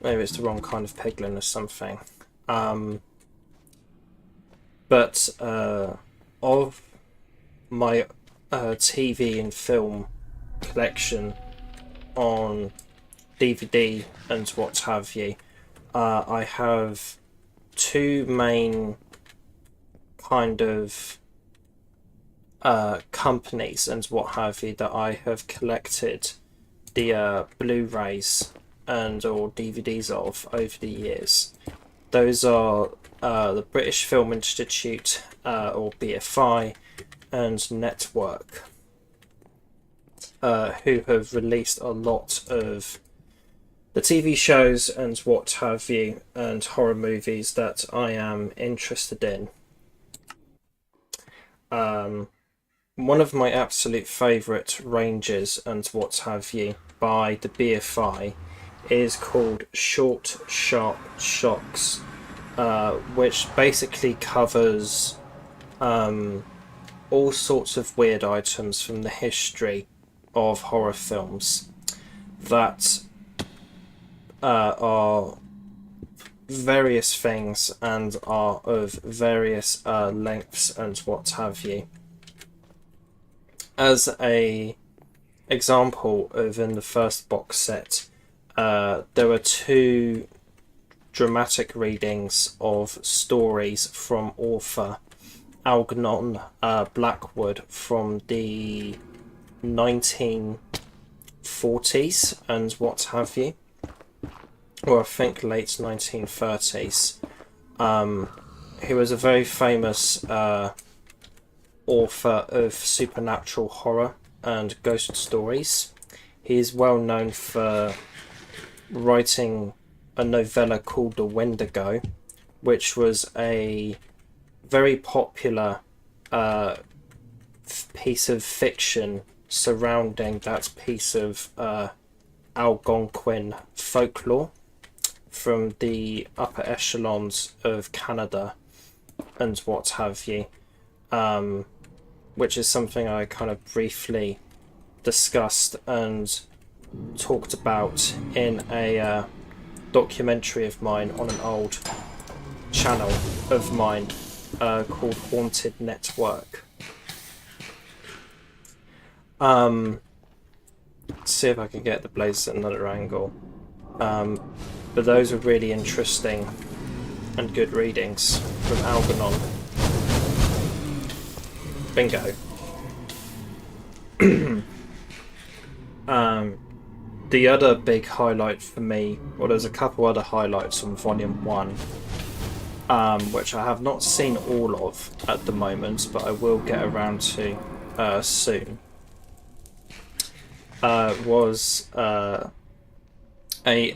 Maybe it's the wrong kind of piglin or something. But of my TV and film collection on DVD and what have you, I have two main kind of companies and what have you that I have collected the Blu-rays and or DVDs of over the years. Those are the British Film Institute or BFI and Network, who have released a lot of the TV shows and what have you and horror movies that I am interested in. One of my absolute favourite ranges and what have you by the BFI is called Short Sharp Shocks, which basically covers all sorts of weird items from the history of horror films that are various things and are of various lengths and what have you. As a example of in the first box set, there are two dramatic readings of stories from author Algernon Blackwood from the 1940s and what have you, or I think late 1930s. He was a very famous author of supernatural horror and ghost stories. He is well known for writing a novella called The Wendigo, which was a very popular piece of fiction surrounding that piece of Algonquin folklore from the upper echelons of Canada and what have you, which is something I kind of briefly discussed and talked about in a documentary of mine on an old channel of mine called Haunted Network. Let's see if I can get the blazes at another angle. But those are really interesting and good readings from Algernon. Bingo. the other big highlight for me, well, there's a couple other highlights from Volume 1, which I have not seen all of at the moment, but I will get around to soon, was a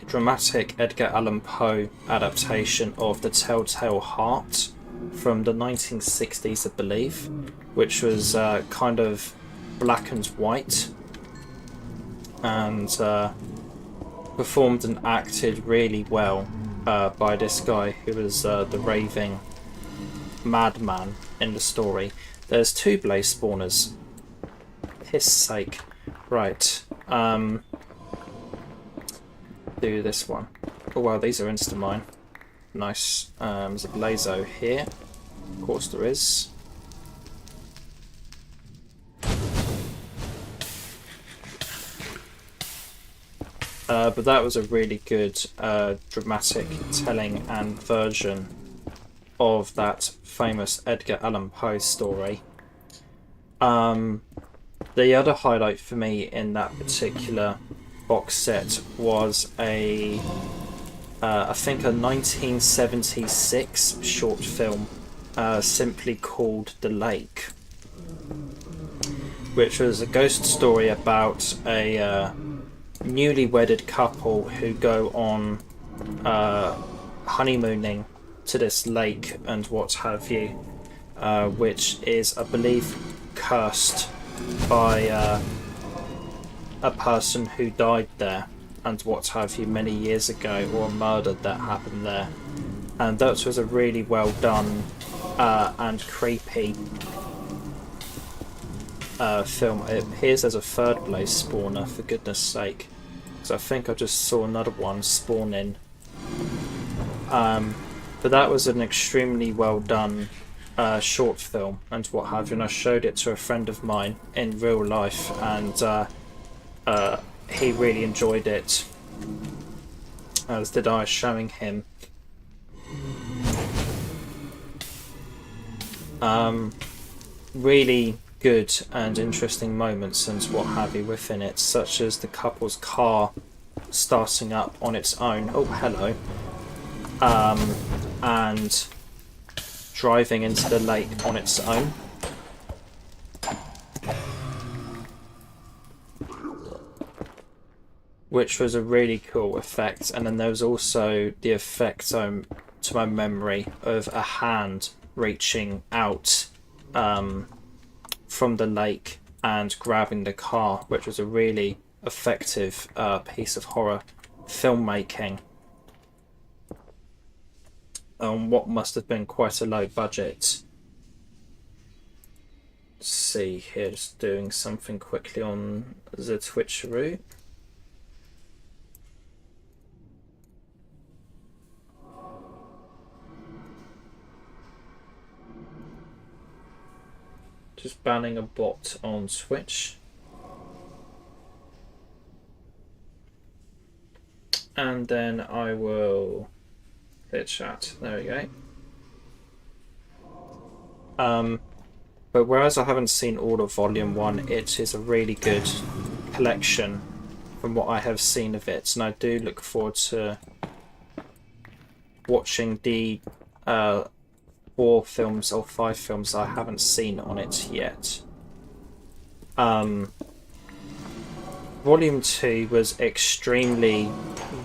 dramatic Edgar Allan Poe adaptation of The Telltale Heart from the 1960s, I believe, which was kind of black and white, and performed and acted really well by this guy who was the raving madman in the story. There's 2 blaze spawners. Piss sake. Right. Do this one. Oh wow, these are insta-mine. Nice. There's a blazo here. Of course there is. But that was a really good dramatic telling and version of that famous Edgar Allan Poe story. The other highlight for me in that particular box set was I think a 1976 short film simply called The Lake, which was a ghost story about a newly wedded couple who go on honeymooning to this lake and what have you, which is, I believe, cursed by a person who died there and what have you many years ago, or a murder that happened there. And that was a really well done and creepy film. It appears as a 3rd blaze spawner, for goodness sake, because I think I just saw another one spawn in. But that was an extremely well done short film and what have you, and I showed it to a friend of mine in real life, and he really enjoyed it, as did I showing him. Really good and interesting moments and what have you within it, such as the couple's car starting up on its own. Oh, hello. And driving into the lake on its own. Which was a really cool effect. And then there was also the effect, to my memory, of a hand reaching out from the lake and grabbing the car, which was a really effective piece of horror filmmaking on what must have been quite a low budget. Let's see here, just doing something quickly on the Twitcheroo. Just banning a bot on Twitch. And then I will hit chat. There we go. But whereas I haven't seen all of Volume 1, it is a really good collection from what I have seen of it. And I do look forward to watching the 4 films or 5 films I haven't seen on it yet. Volume 2 was extremely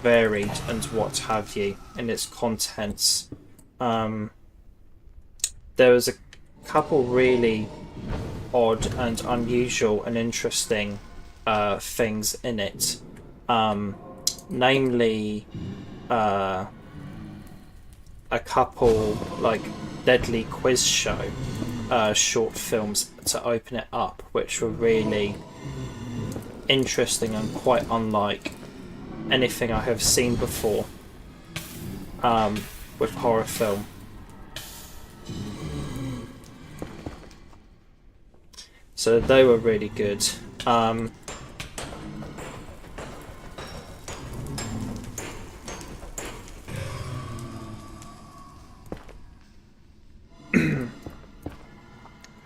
varied and what have you in its contents. There was a couple really odd and unusual and interesting things in it. Namely, a couple like Deadly Quiz Show short films to open it up, which were really interesting and quite unlike anything I have seen before with horror film. So they were really good.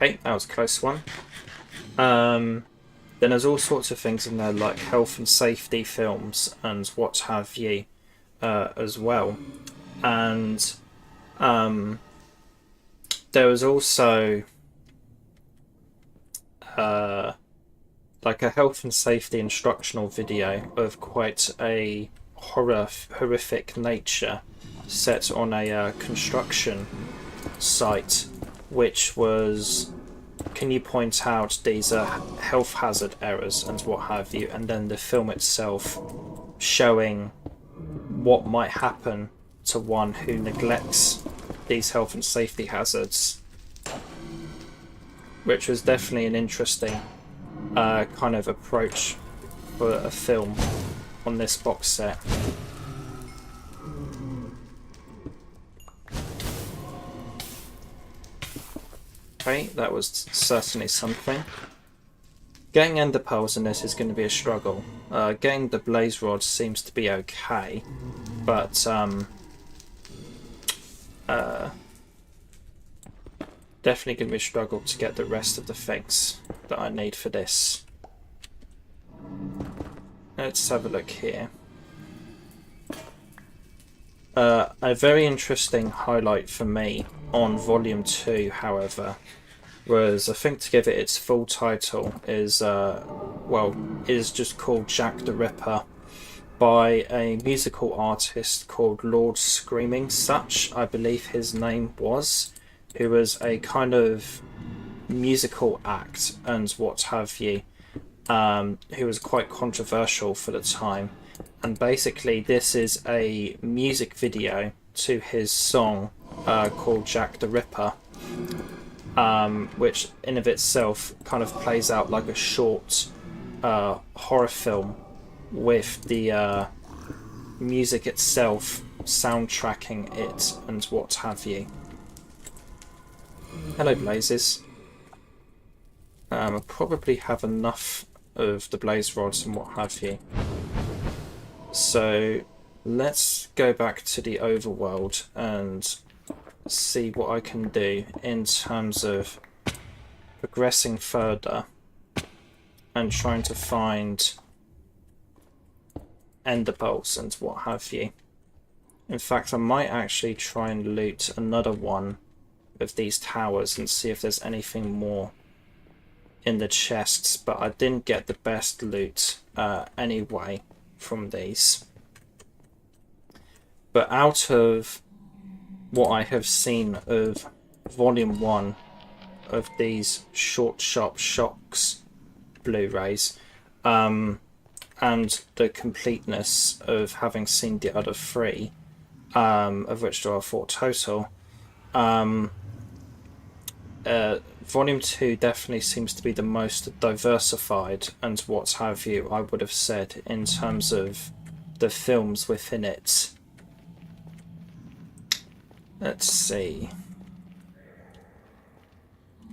Okay, that was a close one. Then there's all sorts of things in there like health and safety films and what have you as well. And there was also like a health and safety instructional video of quite a horrific nature set on a construction site, which was, can you point out these health hazard errors and what have you, and then the film itself showing what might happen to one who neglects these health and safety hazards, which was definitely an interesting kind of approach for a film on this box set. Okay, that was certainly something. Getting ender pearls in this is going to be a struggle. Getting the blaze rod seems to be okay, but definitely going to be a struggle to get the rest of the things that I need for this. Let's have a look here. A very interesting highlight for me on Volume 2, however, was, I think to give it its full title, is just called Jack the Ripper, by a musical artist called Lord Screaming Such, I believe his name was, who was a kind of musical act and what have you, who was quite controversial for the time. And basically this is a music video to his song called Jack the Ripper, which in of itself kind of plays out like a short horror film, with the music itself soundtracking it and what have you. Hello, blazes. I'll probably have enough of the blaze rods and what have you. So let's go back to the overworld and see what I can do in terms of progressing further and trying to find ender bolts and what have you. In fact, I might actually try and loot another one of these towers and see if there's anything more in the chests, but I didn't get the best loot anyway from these. But out of what I have seen of Volume 1 of these Short Sharp Shocks Blu-rays, and the completeness of having seen the other 3, of which there are 4 total, Volume 2 definitely seems to be the most diversified and what have you, I would have said, in terms of the films within it. Let's see.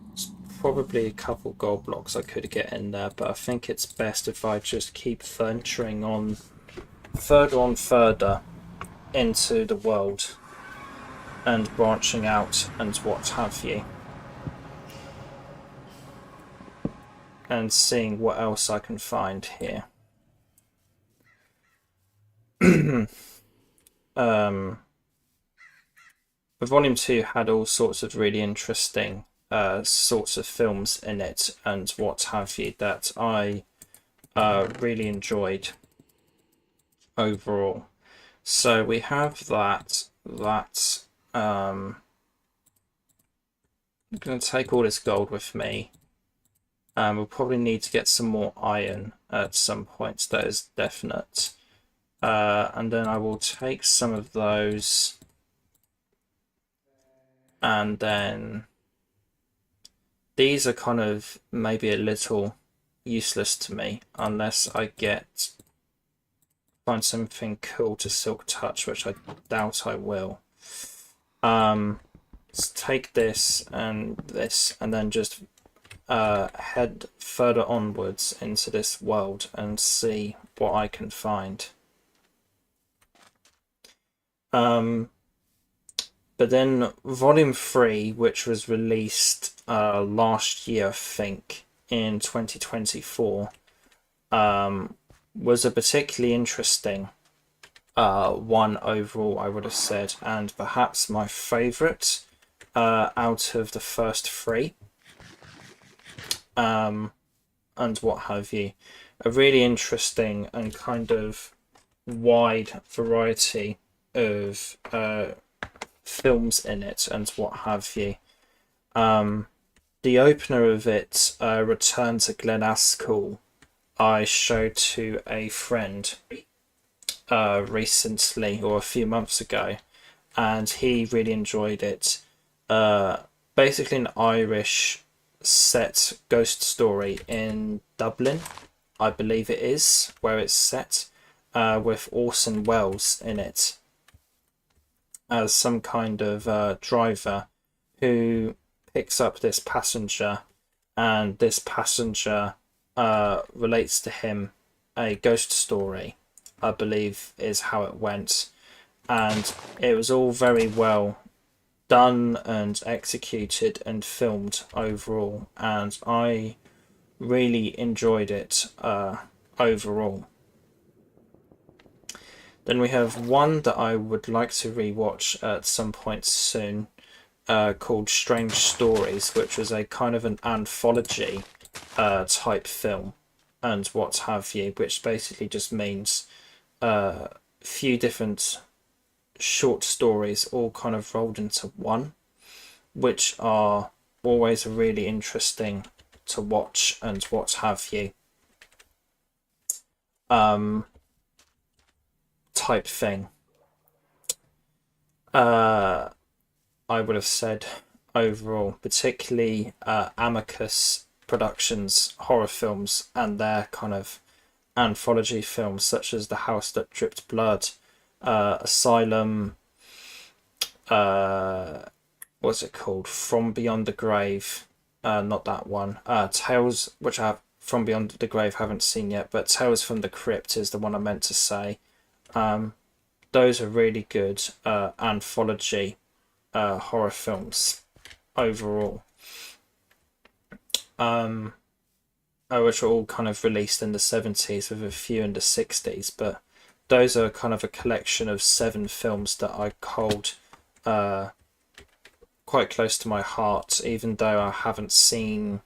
There's probably a couple gold blocks I could get in there, but I think it's best if I just keep venturing on further into the world and branching out and what have you, and seeing what else I can find here. Volume 2 had all sorts of really interesting sorts of films in it and what have you that I really enjoyed overall. So we have that. I'm going to take all this gold with me. We'll probably need to get some more iron at some point, that is definite. And then I will take some of those. And then these are kind of maybe a little useless to me unless I find something cool to silk touch, which I doubt I will. Let's take this and then just head further onwards into this world and see what I can find. But then Volume 3, which was released last year, I think, in 2024, was a particularly interesting one overall, I would have said, and perhaps my favourite out of the first three, and what have you. A really interesting and kind of wide variety of films in it and what have you. The opener of it, Return to Glen Ascall, I showed to a friend recently or a few months ago, and he really enjoyed it. Basically an Irish set ghost story in Dublin, I believe it is, where it's set, with Orson Welles in it as some kind of driver who picks up this passenger, and this passenger relates to him a ghost story, I believe is how it went. And it was all very well done and executed and filmed overall, and I really enjoyed it overall. Then we have one that I would like to rewatch at some point soon, called Strange Stories, which was a kind of an anthology type film and what have you, which basically just means a few different short stories all kind of rolled into one, which are always really interesting to watch and what have you, type thing. I would have said overall, particularly Amicus Productions horror films and their kind of anthology films such as The House That Dripped Blood, Asylum, what's it called? From Beyond the Grave, not that one. Tales, which I have From Beyond the Grave haven't seen yet, but Tales from the Crypt is the one I meant to say. Those are really good anthology horror films overall, which are all kind of released in the 70s with a few in the 60s, but those are kind of a collection of 7 films that I hold quite close to my heart, even though I've seen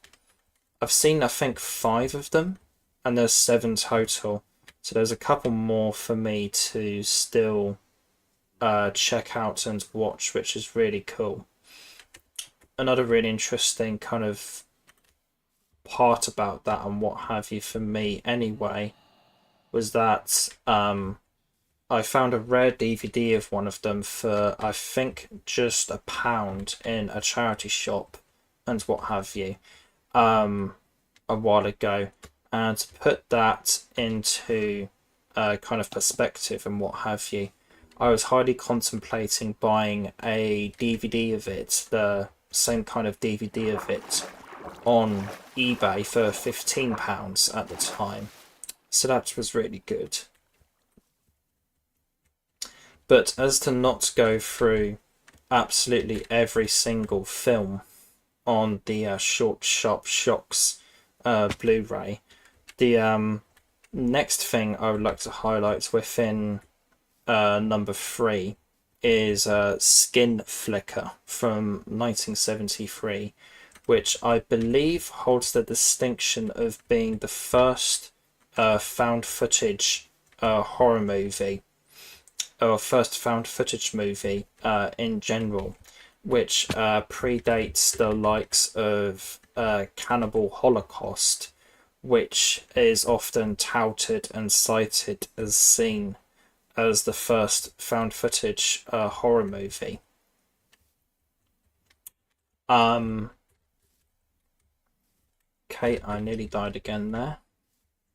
I think 5 of them, and there's 7 total, so there's a couple more for me to still check out and watch, which is really cool. Another really interesting kind of part about that and what have you for me anyway was that I found a rare DVD of one of them for I think just £1 in a charity shop and what have you a while ago, and to put that into kind of perspective and what have you, I was highly contemplating buying a DVD of it, the same kind of DVD of it, on eBay for £15 at the time. So that was really good. But as to not go through absolutely every single film on the Short Sharp Shocks Blu-ray, the next thing I would like to highlight within number 3 is Skin Flicker from 1973, which I believe holds the distinction of being the first found footage horror movie, or first found footage movie in general, which predates the likes of Cannibal Holocaust, which is often touted and cited as seen as the first found footage horror movie. Okay, I nearly died again there.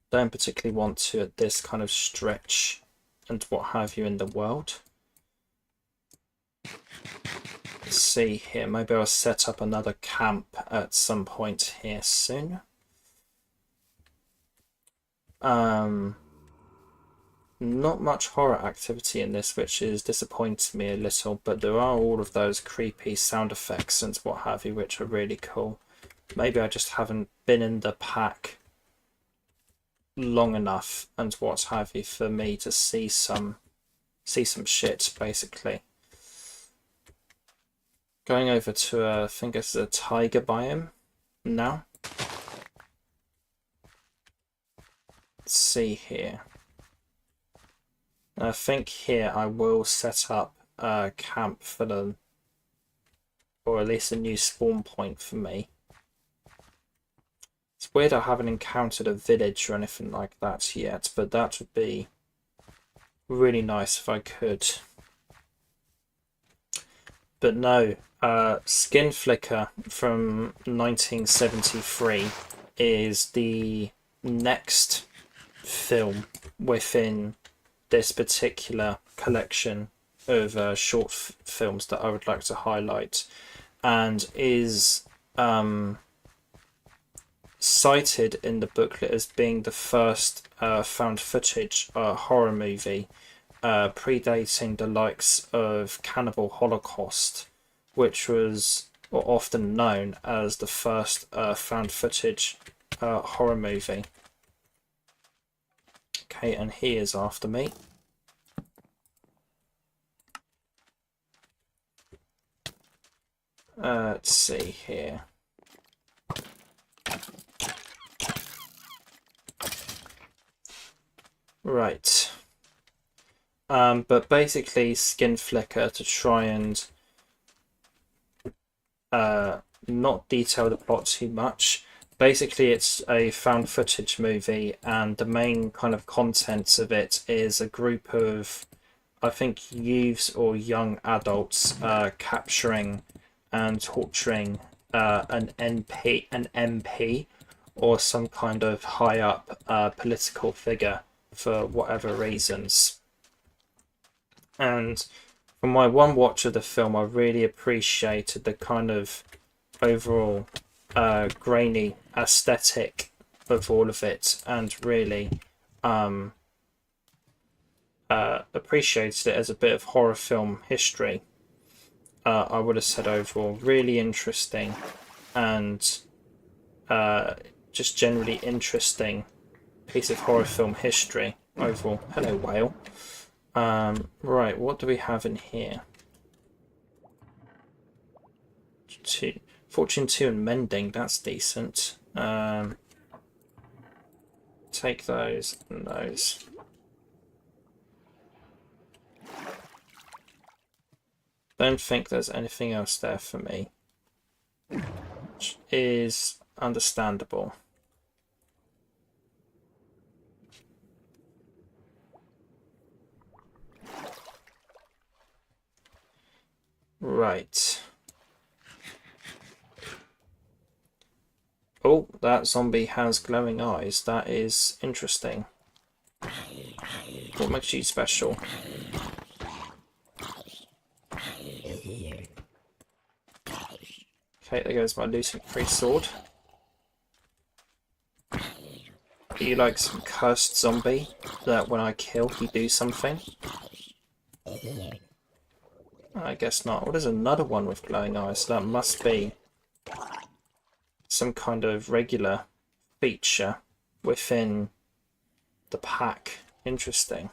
Don't particularly want to at this kind of stretch and what have you in the world. Let's see here, maybe I'll set up another camp at some point here soon. Not much horror activity in this, which is disappointing me a little, but there are all of those creepy sound effects and what have you, which are really cool. Maybe I just haven't been in the pack long enough and what have you for me to see some shit, basically. Going over to I think it's a tiger biome now. Let's see here. I think here I will set up a camp for them, or at least a new spawn point for me. It's weird I haven't encountered a village or anything like that yet, but that would be really nice if I could. But no, Skin Flicker from 1973 is the next film within this particular collection of short films that I would like to highlight, and is cited in the booklet as being the first found footage horror movie, predating the likes of Cannibal Holocaust, which was often known as the first found footage horror movie. Okay, and he is after me. Let's see here. Right. But basically Skin Flicker, to try and not detail the plot too much. Basically, it's a found footage movie, and the main kind of contents of it is a group of, I think, youths or young adults capturing and torturing an MP, or some kind of high up political figure for whatever reasons. And from my one watch of the film, I really appreciated the kind of overall grainy aesthetic of all of it, and really appreciated it as a bit of horror film history. I would have said overall really interesting, and just generally interesting piece of horror film history overall. Hello, whale. Right, what do we have in here? Fortune 2 and mending, that's decent. Take those and those. Don't think there's anything else there for me, which is understandable. Right. Oh, that zombie has glowing eyes. That is interesting. What makes you special? Okay, there goes my Lucent Free Sword. Are you like some cursed zombie that when I kill, he do something? I guess not. What is another one with glowing eyes? That must be some kind of regular feature within the pack. Interesting.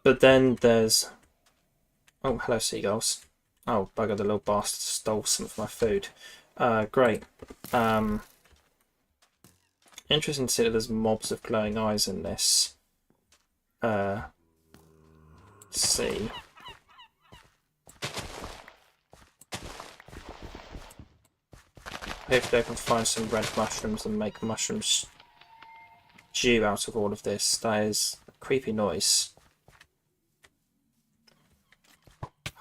But then there's... Oh, hello, seagulls. Oh, bugger, the little bastard stole some of my food. Great. Interesting to see that there's mobs of glowing eyes in this. Let's see. Hopefully I can find some red mushrooms and make mushroom stew out of all of this. That is a creepy noise.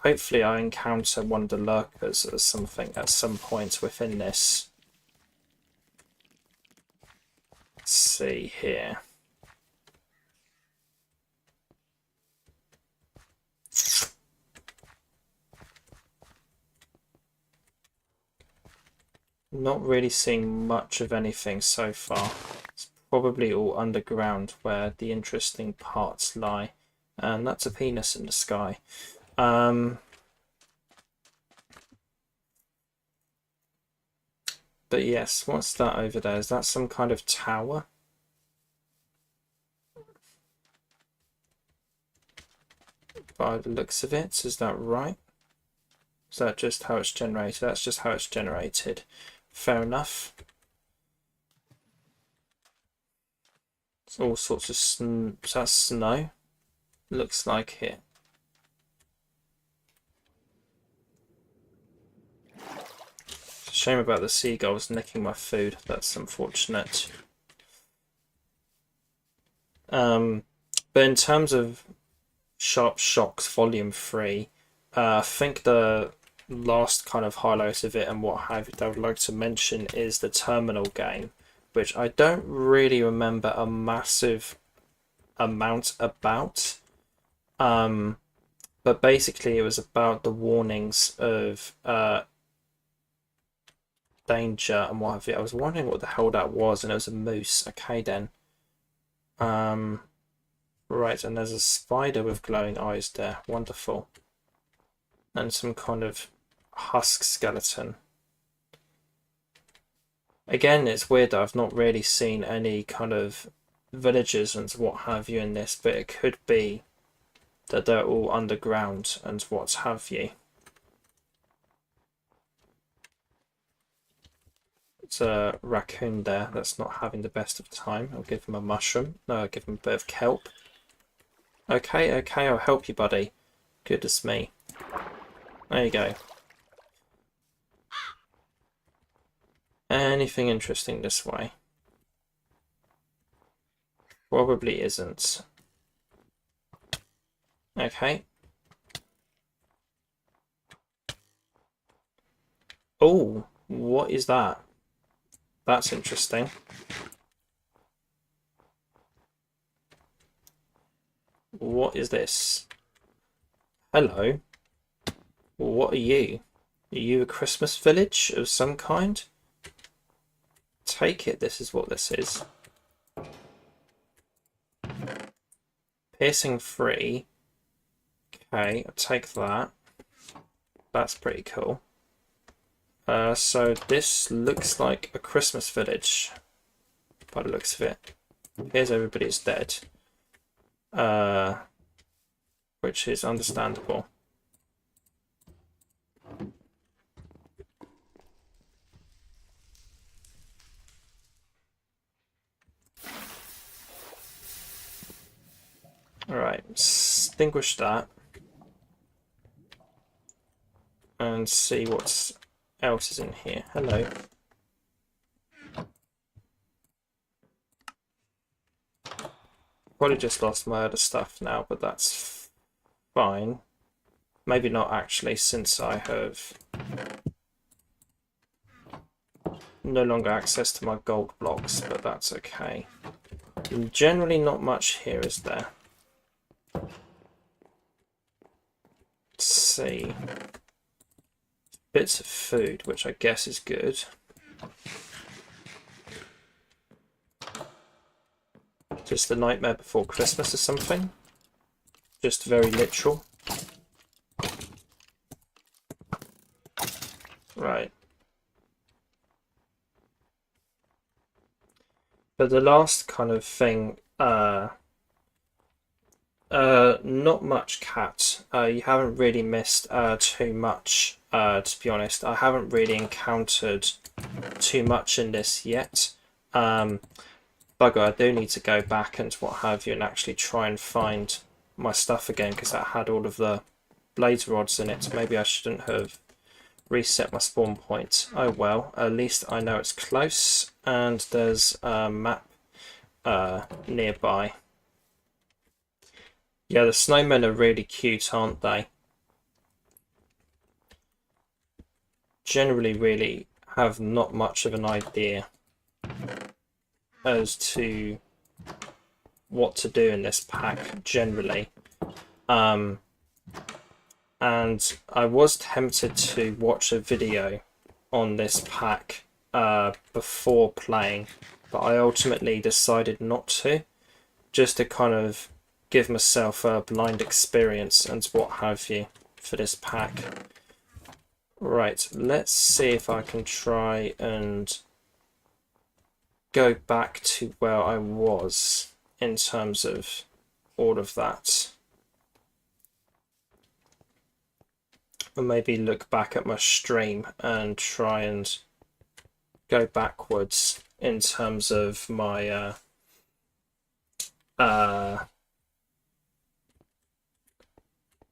Hopefully I encounter one of the lurkers or something at some point within this. Let's see here. Not really seeing much of anything so far. It's probably all underground where the interesting parts lie. And that's a penis in the sky. But yes, what's that over there? Is that some kind of tower? By the looks of it, is that right? Is that just how it's generated? That's just how it's generated. Fair enough. It's all sorts of is that snow? Looks like it. It's a shame about the seagulls nicking my food. That's unfortunate. But in terms of Sharp Shocks Volume 3, I think the last kind of highlight of it and what have you that I would like to mention is the terminal game, which I don't really remember a massive amount about. But basically it was about the warnings of danger and what have you. I was wondering what the hell that was, and it was a moose. Okay then. Right, and there's a spider with glowing eyes there. Wonderful. And some kind of husk skeleton. Again, it's weird that I've not really seen any kind of villagers and what have you in this, but it could be that they're all underground and what have you. It's a raccoon there that's not having the best of time. I'll give him a mushroom. No, I'll give him a bit of kelp. Okay, okay, I'll help you, buddy. Goodness me. There you go. Anything interesting this way? Probably isn't. Okay. Oh, what is that? That's interesting. What is this? Hello. What are you? Are you a Christmas village of some kind? Take it, this is what this is. Piercing 3. Okay, I'll take that. That's pretty cool. So this looks like a Christmas village by the looks of it. Here's everybody's dead. Which is understandable. Alright, extinguish that. And see what else is in here. Hello. Probably just lost my other stuff now, but that's fine. Maybe not actually, since I have no longer access to my gold blocks, but that's okay. Generally not much here, is there? Let's see. Bits of food, which I guess is good. Just the nightmare before Christmas or something. Just very literal. Right. But the last kind of thing, not much cat. You haven't really missed too much, to be honest. I haven't really encountered too much in this yet. Bugger, I do need to go back and what have you and actually try and find my stuff again, because that had all of the blaze rods in it. Maybe I shouldn't have reset my spawn point. Oh well, at least I know it's close, and there's a map nearby. Yeah, the snowmen are really cute, aren't they? Generally really have not much of an idea as to what to do in this pack generally. And I was tempted to watch a video on this pack before playing, but I ultimately decided not to, just to kind of give myself a blind experience and what have you for this pack. Right, let's see if I can try and go back to where I was in terms of all of that. Or maybe look back at my stream and try and go backwards in terms of my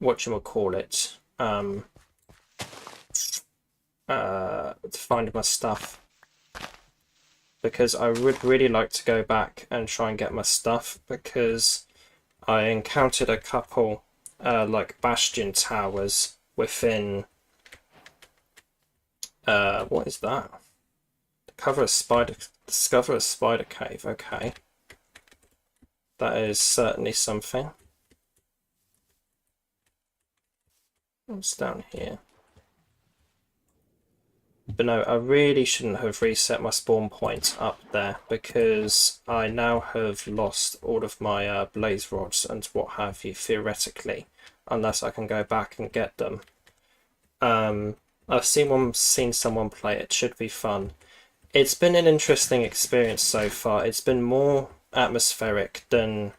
whatchamacallit, to find my stuff, because I would really like to go back and try and get my stuff, because I encountered a couple like bastion towers within what is that? Discover a spider cave. Okay, that is certainly something. What's down here? But no, I really shouldn't have reset my spawn point up there, because I now have lost all of my blaze rods and what have you, theoretically, unless I can go back and get them. I've seen someone play it. Should be fun. It's been an interesting experience so far. It's been more atmospheric than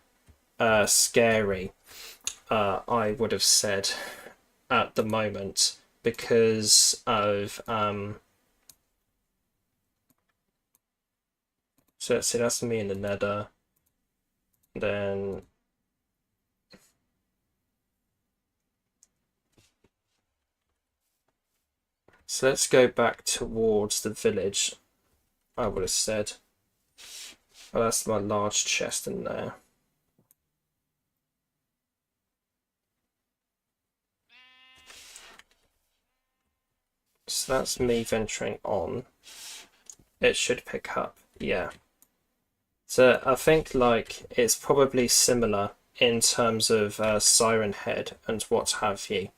scary, I would have said at the moment, because of so let's see, that's me in the nether. Then so let's go back towards the village, I would have said. Oh, that's my large chest in there. So that's me venturing on. It should pick up, yeah. So I think like it's probably similar in terms of Siren Head and what have you.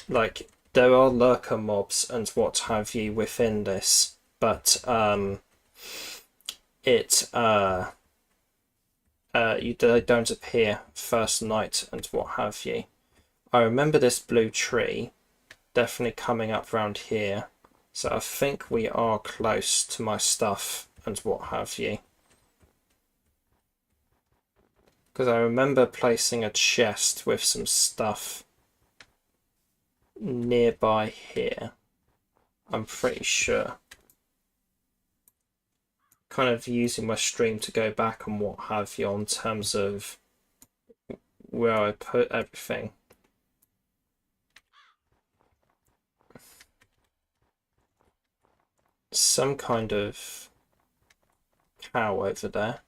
Like there are lurker mobs and what have you within this, but they don't appear first night and what have you. I remember this blue tree definitely coming up around here, so I think we are close to my stuff and what have you. Because I remember placing a chest with some stuff nearby here. I'm pretty sure. Kind of using my stream to go back and what have you in terms of where I put everything. Some kind of cow over there.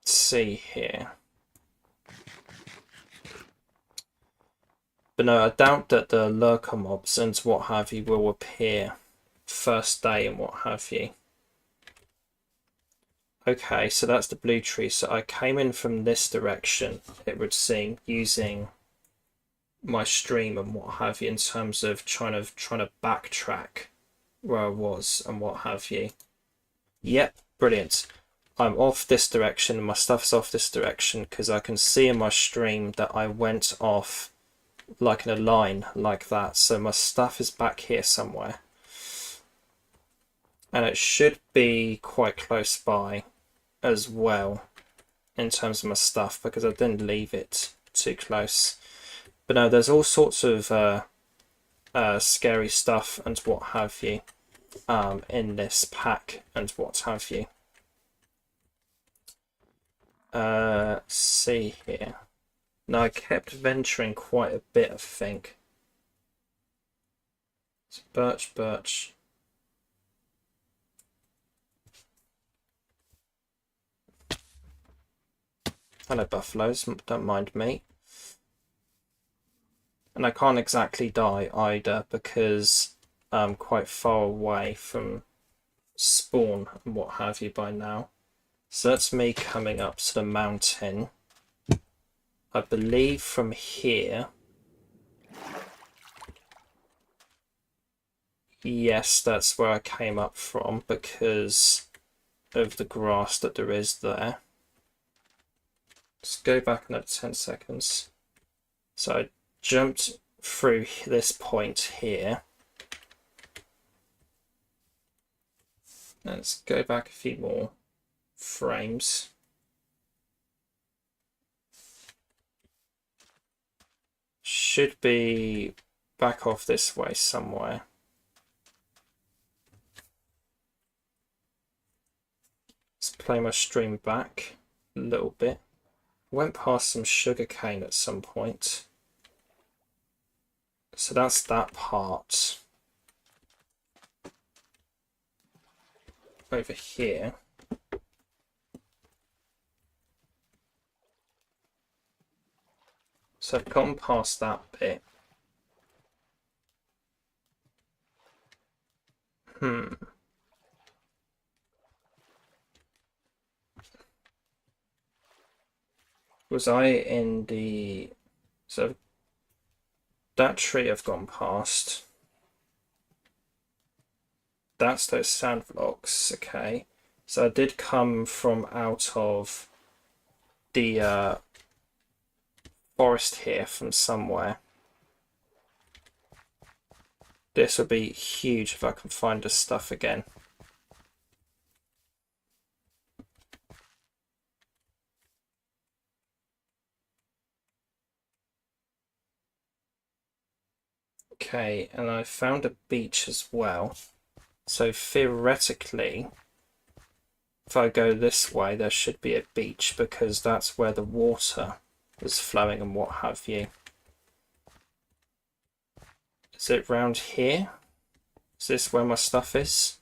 Let's see here. But no, I doubt that the lurker mobs and what have you will appear first day and what have you. Okay, so that's the blue tree. So I came in from this direction, it would seem, using my stream and what have you in terms of trying to backtrack where I was and what have you. Yep, brilliant. I'm off this direction, my stuff's off this direction, because I can see in my stream that I went off like in a line like that, so my stuff is back here somewhere. And it should be quite close by as well in terms of my stuff, because I didn't leave it too close. But no, there's all sorts of scary stuff and what have you in this pack and what have you. See here. Now I kept venturing quite a bit, I think. It's birch. Hello buffaloes, don't mind me. And I can't exactly die either, because I'm quite far away from spawn and what have you by now. So that's me coming up to the mountain. I believe from here. Yes, that's where I came up from because of the grass that there is there. Let's go back another 10 seconds. So I jumped through this point here. Let's go back a few more frames. Should be back off this way somewhere. Let's play my stream back a little bit. Went past some sugarcane at some point. So that's that part. Over here. So I've gone past that bit. Was I in the... So that tree I've gone past. That's those sand blocks, okay. So I did come from out of the forest here from somewhere. This would be huge if I can find the stuff again. Okay, and I found a beach as well. So theoretically, if I go this way, there should be a beach because that's where the water was flowing and what have you. Is it round here? Is this where my stuff is?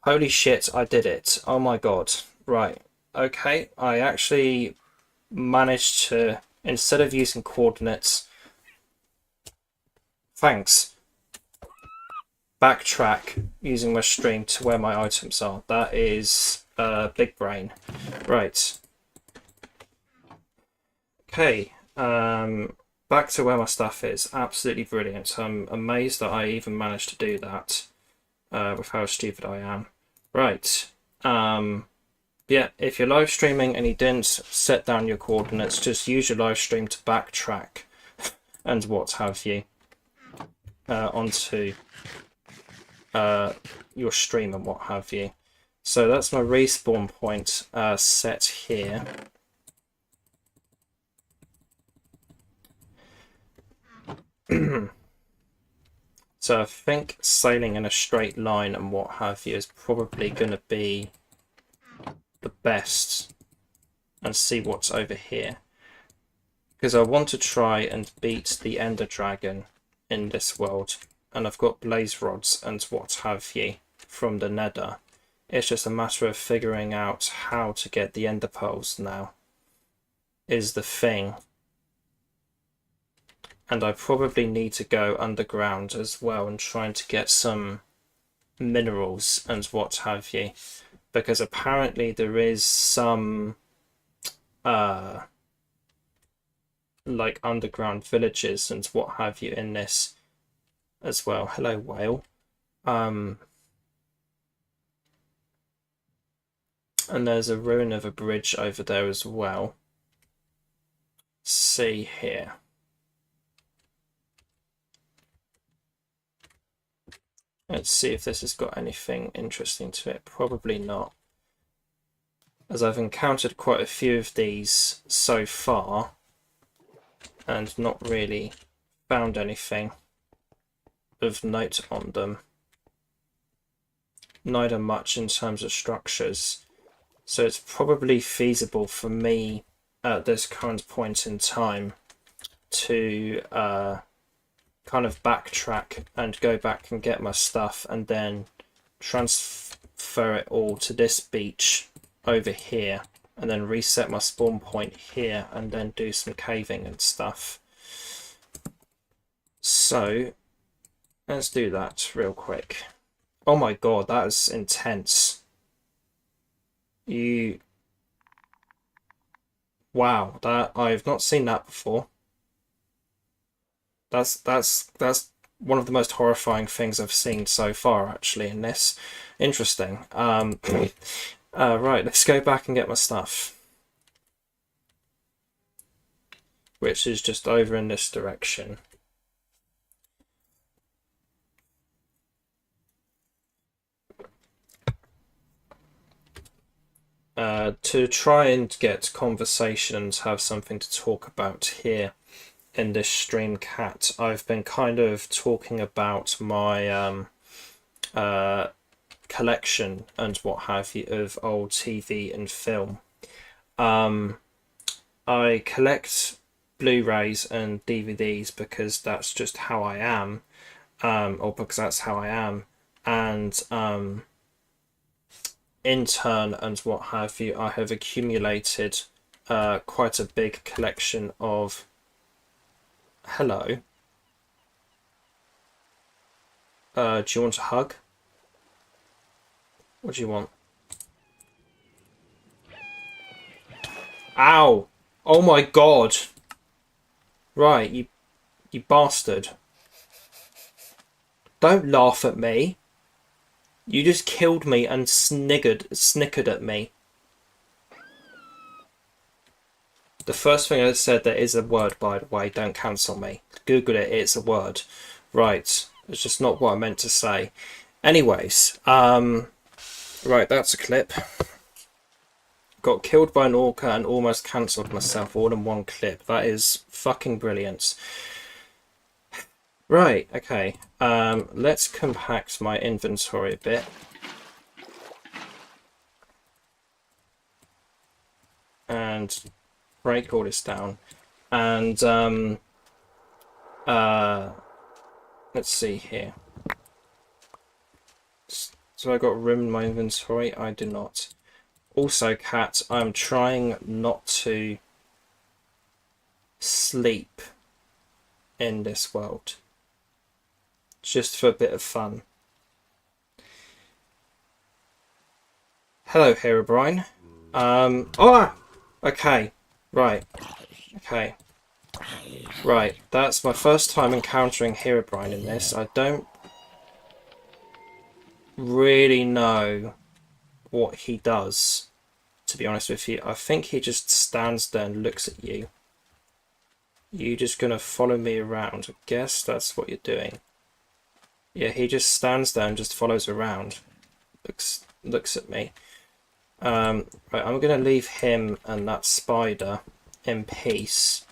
Holy shit, I did it. Oh my god. Right. Okay, I actually managed to, instead of using coordinates, thanks, backtrack using my stream to where my items are. That is big brain. Right. Okay. Back to where my stuff is. Absolutely brilliant. I'm amazed that I even managed to do that with how stupid I am. Right. Yeah, if you're live streaming and you didn't set down your coordinates, just use your live stream to backtrack and what have you onto your stream and what have you. So that's my respawn point set here. So I think sailing in a straight line and what have you is probably going to be the best, and see what's over here, because I want to try and beat the Ender Dragon in this world, and I've got blaze rods and what have you from the Nether. It's just a matter of figuring out how to get the Ender pearls now is the thing. And I probably need to go underground as well and trying to get some minerals and what have you, because apparently there is some like underground villages and what have you in this as well. Hello, whale. And there's a ruin of a bridge over there as well. See here. Let's see if this has got anything interesting to it. Probably not, as I've encountered quite a few of these so far and not really found anything of note on them. Neither much in terms of structures. So it's probably feasible for me at this current point in time to kind of backtrack and go back and get my stuff and then transfer it all to this beach over here and then reset my spawn point here and then do some caving and stuff. So let's do that real quick. Oh my god, that is intense. Wow, that I've not seen that before. That's one of the most horrifying things I've seen so far, actually, in this. Interesting. Right, let's go back and get my stuff. which is just over in this direction. To try and get conversations, have something to talk about here in this stream, Cat, I've been kind of talking about my collection and what have you of old TV and film. I collect Blu-rays and DVDs because that's just how I am, or because that's how I am, and in turn and what have you, I have accumulated quite a big collection of... Hello. Do you want a hug? What do you want? Ow! Oh my god! Right, you bastard. Don't laugh at me. You just killed me and snickered at me. The first thing I said, there is a word, by the way, don't cancel me. Google it, it's a word. Right, it's just not what I meant to say. Anyways, right, that's a clip. Got killed by an orca and almost cancelled myself all in one clip. That is fucking brilliant. Right, okay. Let's compact my inventory a bit. And break all this down. And let's see here. So I got room in my inventory? I do not. Also, Cat, I'm trying not to sleep in this world. Just for a bit of fun. Hello, Herobrine. Oh! Okay. Right. Okay. Right. That's my first time encountering Herobrine in this. I don't really know what he does, to be honest with you. I think he just stands there and looks at you. You just gonna follow me around? I guess that's what you're doing. Yeah, he just stands there and just follows around. Looks at me. Right, I'm gonna leave him and that spider in peace.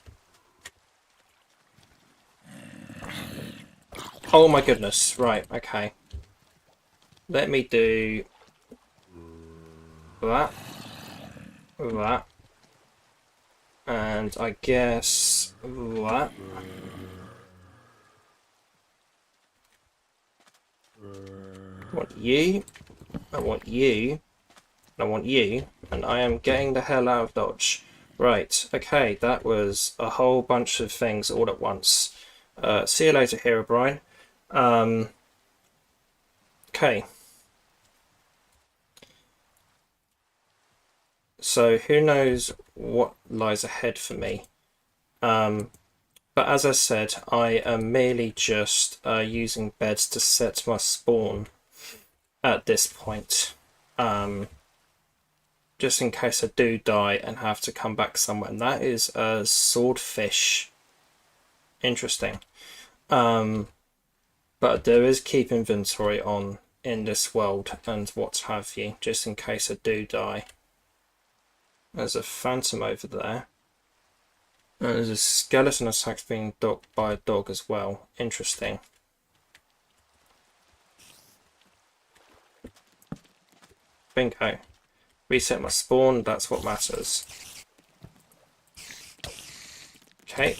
Oh my goodness, right, okay. Let me do that. That. And I guess that. I want you. I want you. I want you. And I am getting the hell out of Dodge. Right, okay, that was a whole bunch of things all at once. See you later, Herobrine. Okay. So who knows what lies ahead for me. But as I said, I am merely just using beds to set my spawn at this point. Just in case I do die and have to come back somewhere. And that is a swordfish. Interesting. But there is keep inventory on in this world and what have you, just in case I do die. There's a phantom over there. And there's a skeleton attack being dogged by a dog as well. Interesting. Bingo. Reset my spawn, that's what matters. Okay.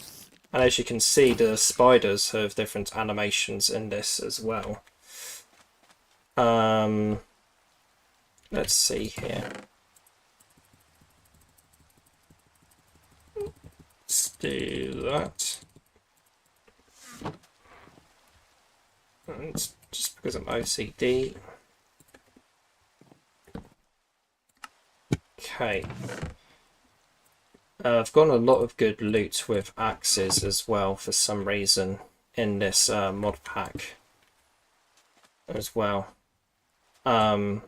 And as you can see, the spiders have different animations in this as well. Let's see here. Let's do that. And just because I'm OCD. Okay. I've gotten a lot of good loot with axes as well for some reason in this mod pack as well. Okay.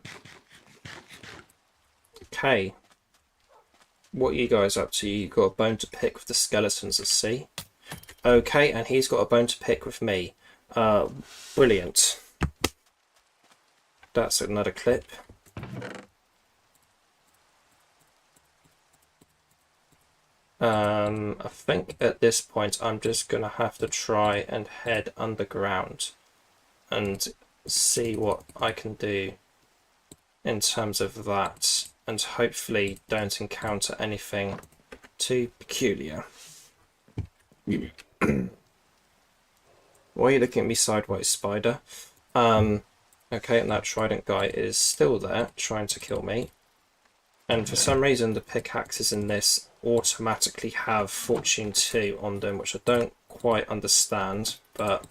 what are you guys up to? You got a bone to pick with the skeletons at sea. Okay, and he's got a bone to pick with me. Brilliant. That's another clip. I think at this point I'm just gonna have to try and head underground and see what I can do in terms of that, and hopefully don't encounter anything too peculiar. Why are you looking at me sideways, spider? Okay, and that trident guy is still there, trying to kill me. And for some reason, the pickaxes in this automatically have Fortune 2 on them, which I don't quite understand, but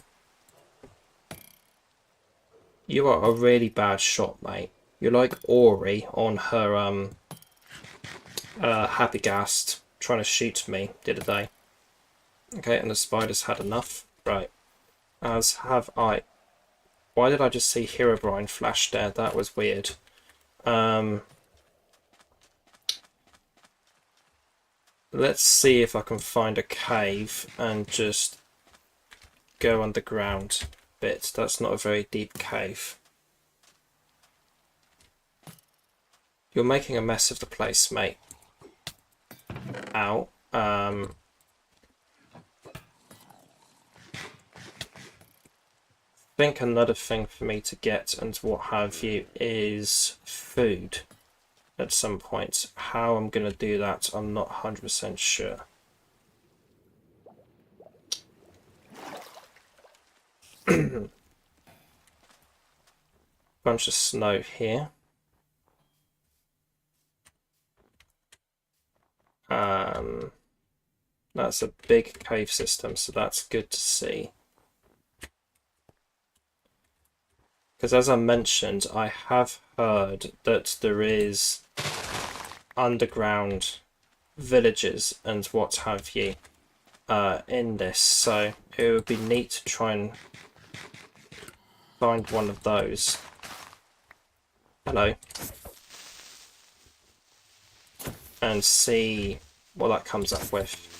you are a really bad shot, mate. You're like Ori on her Happy Gast, trying to shoot me the other day. Okay, and the spider's had enough. Right. As have I. Why did I just see Herobrine flash there? That was weird. Let's see if I can find a cave and just go underground a bit. That's not a very deep cave. You're making a mess of the place, mate. Ow. I think another thing for me to get and what have you is food at some point. How I'm going to do that, I'm not 100% sure. Bunch of snow here. That's a big cave system, so that's good to see. Because as I mentioned, I have heard that there is underground villages and what have you in this, so it would be neat to try and find one of those. Hello. And see what that comes up with.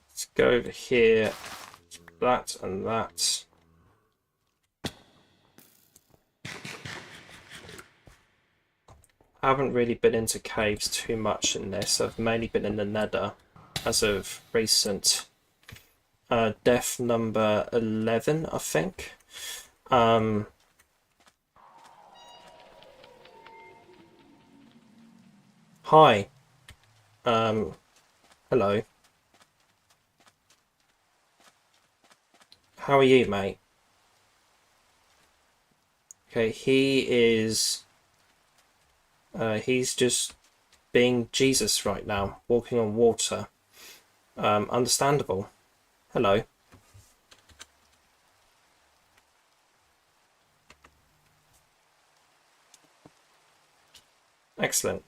Let's go over here, that and that. I haven't really been into caves too much in this. I've mainly been in the Nether as of recent. Death number 11, I think. Hi. Hello. How are you, mate? Okay, he is... he's just being Jesus right now, walking on water. Understandable. Hello. Excellent.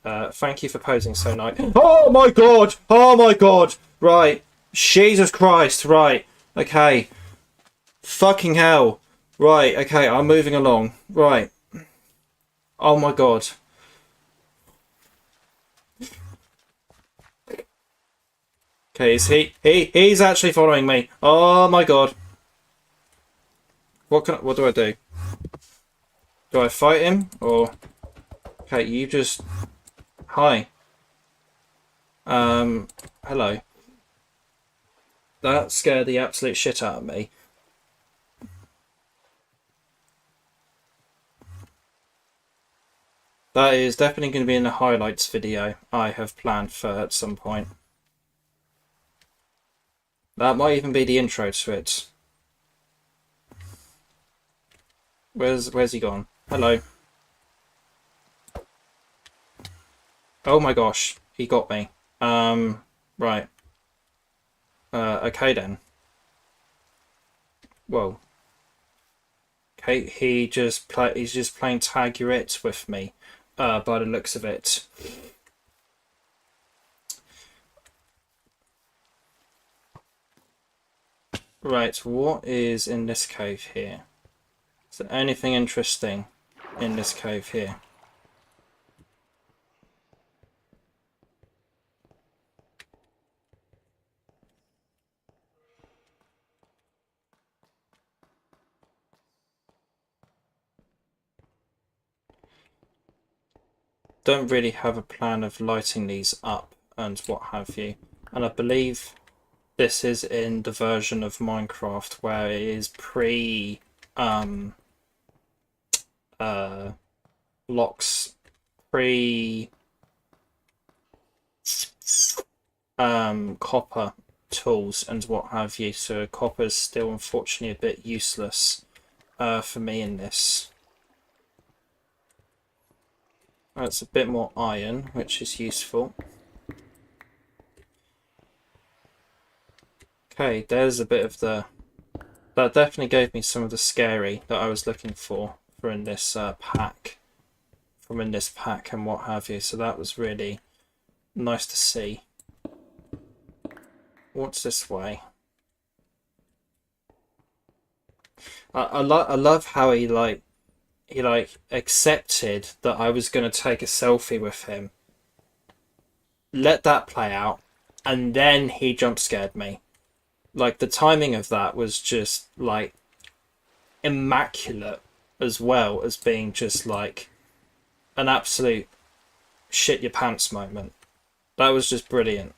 Thank you for posing so nice. Oh my god! Oh my god! Right. Jesus Christ. Right. Okay. Fucking hell. Right. Okay, I'm moving along. Right. Oh my god. Okay, is he's actually following me. Oh my god. What do I do? Do I fight him or? Okay, you just... Hi. Hello. That scared the absolute shit out of me. That is definitely going to be in the highlights video I have planned for at some point. That might even be the intro to it. Where's he gone? Hello. Oh my gosh, he got me. Right. Okay then. Whoa. Okay, he's just playing tag you're it with me, by the looks of it. Right, what is in this cave here? Is there anything interesting in this cave here? Don't really have a plan of lighting these up and what have you. And I believe this is in the version of Minecraft where it is pre blocks, pre copper tools and what have you, so copper is still unfortunately a bit useless for me in this. That's a bit more iron, which is useful. Okay, there's a bit of the... That definitely gave me some of the scary that I was looking for in this pack. From in this pack and what have you, so that was really nice to see. What's this way? I love how he accepted that I was going to take a selfie with him, let that play out, and then he jump scared me. Like, the timing of that was just like immaculate, as well as being just like an absolute shit your pants moment. That was just brilliant.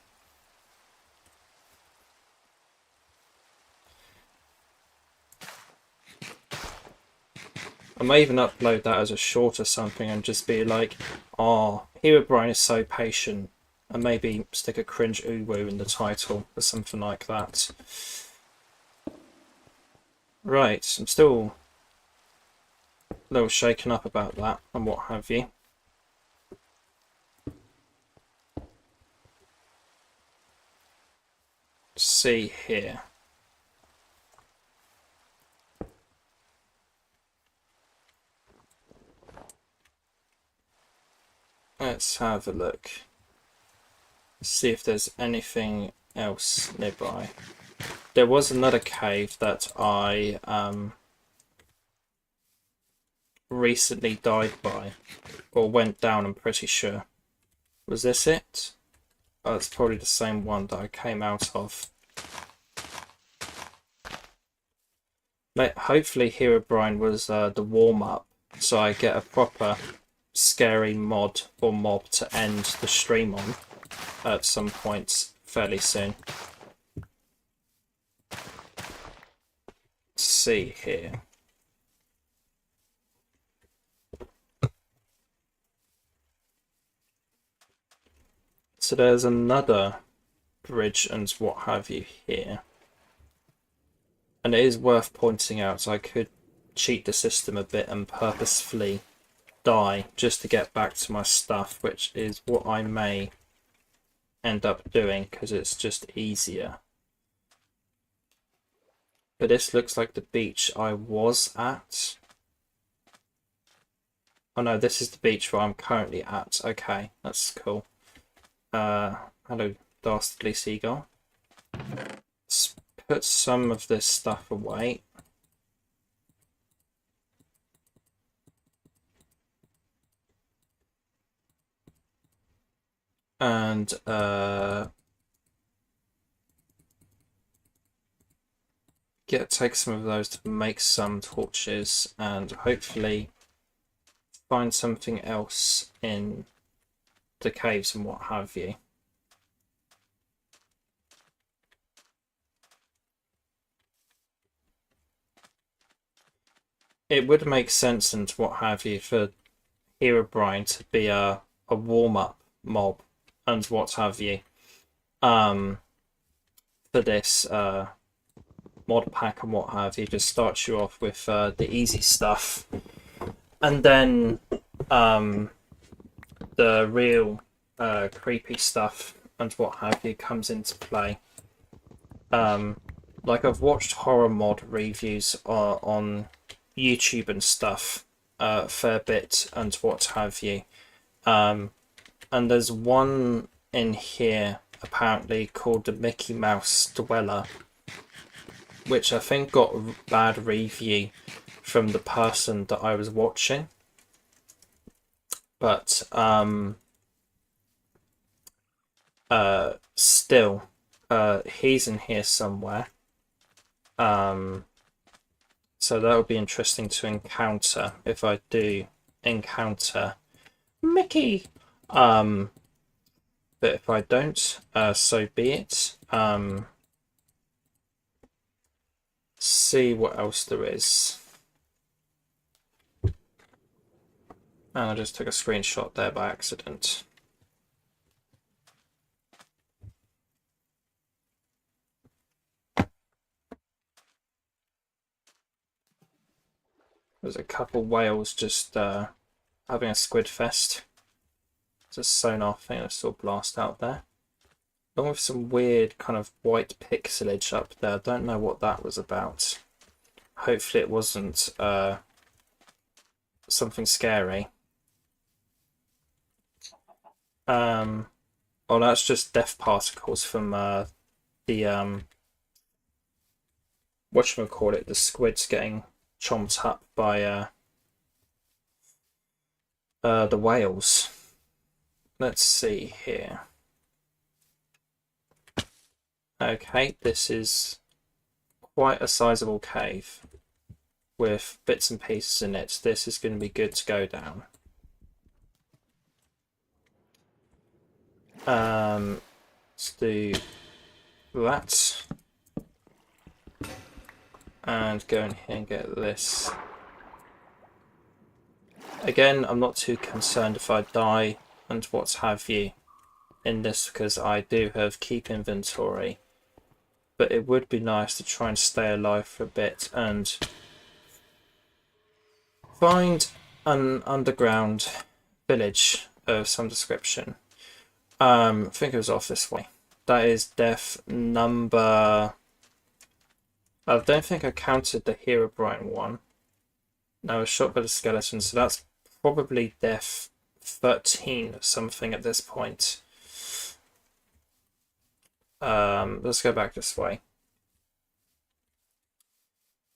I may even upload that as a short or something and just be like, oh, Herobrine is so patient, and maybe stick a cringe ooh-woo in the title or something like that. Right, I'm still a little shaken up about that and what have you. Let's see here. Let's have a look. See if there's anything else nearby. There was another cave that I recently died by, or went down, I'm pretty sure. Was this it? Oh, it's probably the same one that I came out of. Hopefully Herobrine was the warm-up, so I get a proper scary mod or mob to end the stream on at some point fairly soon. Let's see here. So there's another bridge and what have you here. And it is worth pointing out, I could cheat the system a bit and purposefully die just to get back to my stuff, which is what I may end up doing because it's just easier. But this looks like the beach I was at. Oh no, this is the beach where I'm currently at. Okay, that's cool. Hello, dastardly seagull. Let's put some of this stuff away. And take some of those to make some torches and hopefully find something else in the caves and what have you. It would make sense and what have you for Herobrine to be a warm-up mob and what have you for this mod pack and what have you. Just starts you off with the easy stuff, and then the real creepy stuff and what have you comes into play. Like, I've watched horror mod reviews on YouTube and stuff a fair bit and what have you. And there's one in here apparently called the Mickey Mouse Dweller, which I think got a bad review from the person that I was watching. But still, he's in here somewhere. So that would be interesting to encounter if I do encounter Mickey. But if I don't, so be it. See what else there is. And I just took a screenshot there by accident. There's a couple whales just having a squid fest. It's a sonar thing that's still blast out there. Along with some weird kind of white pixelage up there. I don't know what that was about. Hopefully it wasn't something scary. Oh, that's just death particles from the whatchamacallit, the squids getting chomped up by the whales. Let's see here. Okay, this is quite a sizable cave with bits and pieces in it. This is going to be good to go down. Let's do that. And go in here and get this. Again, I'm not too concerned if I die and what have you in this, because I do have keep inventory. But it would be nice to try and stay alive for a bit and find an underground village of some description. I think it was off this way. That is death number... I don't think I counted the Herobrine one. No, I was shot by the skeleton, so that's probably death 13 or something at this point. Let's go back this way.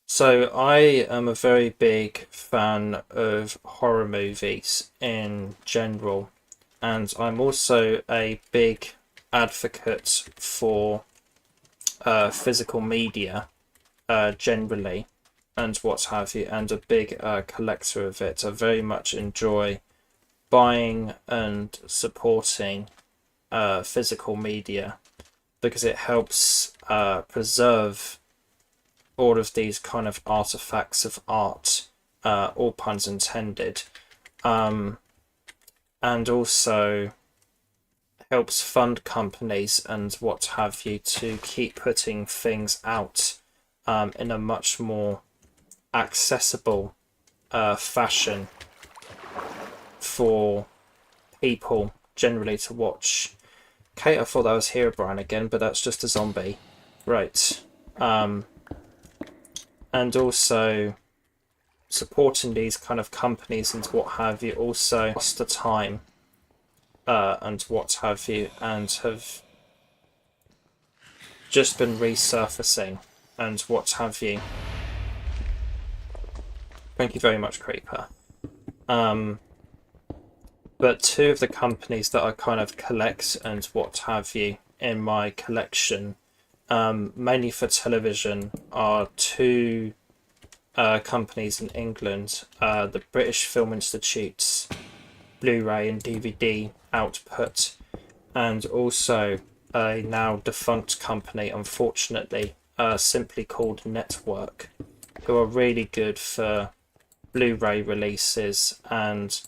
So I am a very big fan of horror movies in general, and I'm also a big advocate for physical media generally and what have you, and a big collector of it. I very much enjoy buying and supporting physical media because it helps preserve all of these kind of artifacts of art, all puns intended, and also helps fund companies and what have you to keep putting things out in a much more accessible fashion for people generally to watch. Okay, I thought that was Herobrine again, but that's just a zombie. Right. And also supporting these kind of companies and what have you also cost the time and what have you, and have just been resurfacing and what have you. Thank you very much, Creeper. But two of the companies that I kind of collect and what have you in my collection, mainly for television, are two companies in England, the British Film Institute's Blu-ray and DVD output, and also a now defunct company, unfortunately, simply called Network, who are really good for Blu-ray releases and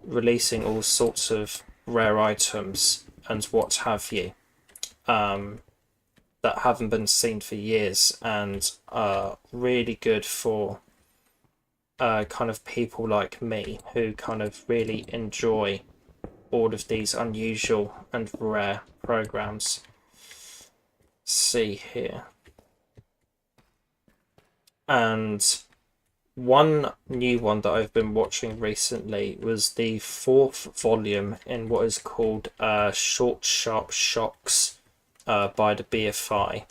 releasing all sorts of rare items and what have you that haven't been seen for years, and are really good for kind of people like me who kind of really enjoy all of these unusual and rare programs. Let's see here. And one new one that I've been watching recently was the 4th volume in what is called Short Sharp Shocks by the BFI.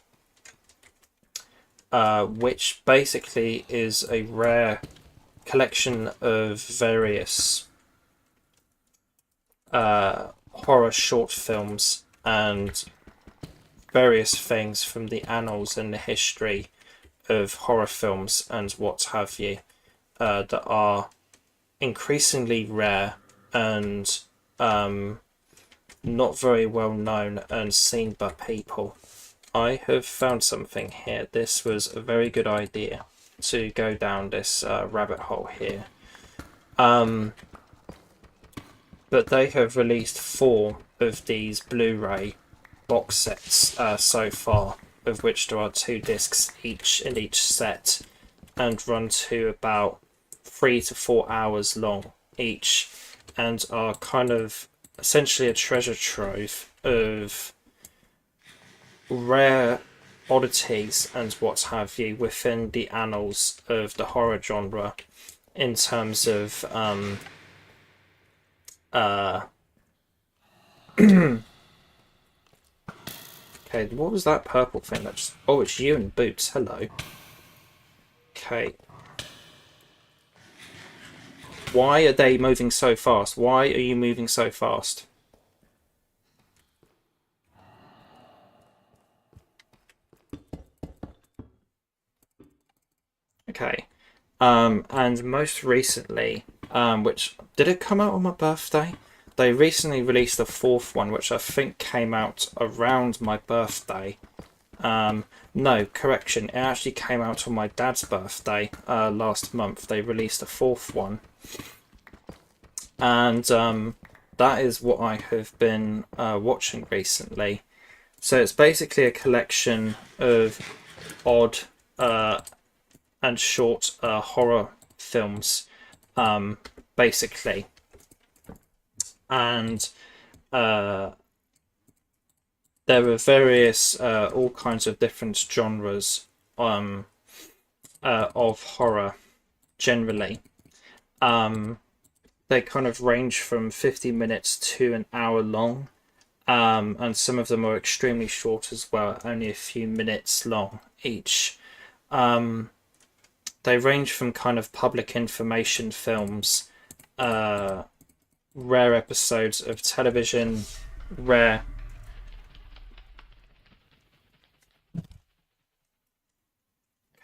which basically is a rare collection of various horror short films and various things from the annals and the history of horror films and what have you, that are increasingly rare and not very well known and seen by people. I have found something here. This was a very good idea to go down this rabbit hole here. But they have released 4 of these Blu-ray box sets so far, of which there are 2 discs each in each set, and run to about 3 to 4 hours long each, and are kind of essentially a treasure trove of rare oddities and what have you within the annals of the horror genre, in terms of okay, what was that purple thing that just... Oh, it's you and Boots. Hello. Okay. Why are they moving so fast? Why are you moving so fast? Okay. And most recently, which... Did it come out on my birthday? They recently released the 4th one, which I think came out around my birthday. No, correction. It actually came out on my dad's birthday last month. They released a 4th one. And that is what I have been watching recently. So it's basically a collection of odd and short horror films, basically. And there are various, all kinds of different genres of horror, generally. They kind of range from 50 minutes to an hour long, and some of them are extremely short as well, only a few minutes long each. They range from kind of public information films, rare episodes of television, rare...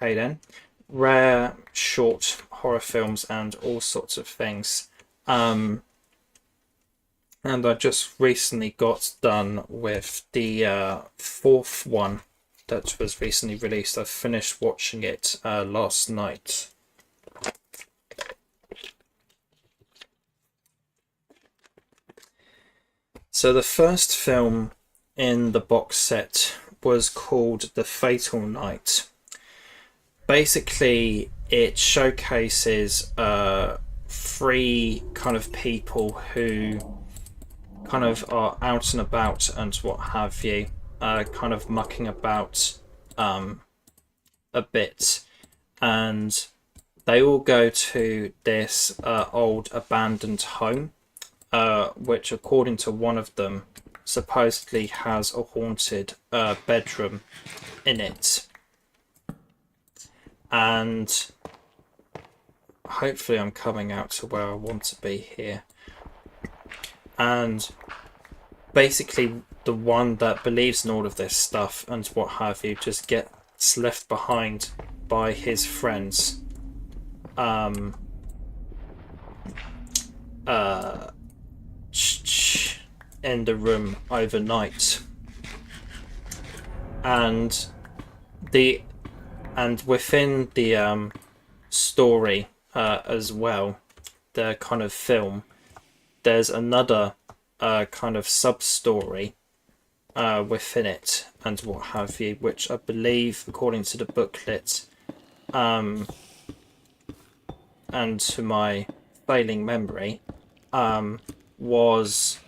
Okay then. Rare short horror films and all sorts of things. And I just recently got done with the 4th one that was recently released. I finished watching it last night. So the first film in the box set was called The Fatal Night. Basically, it showcases 3 kind of people who kind of are out and about and what have you, kind of mucking about a bit, and they all go to this old abandoned home, which, according to one of them, supposedly has a haunted bedroom in it. And hopefully I'm coming out to where I want to be here. And basically the one that believes in all of this stuff and what have you just gets left behind by his friends. In the room overnight. And within the story as well, the kind of film, there's another kind of sub-story within it and what have you, which I believe, according to the booklet, and to my failing memory, was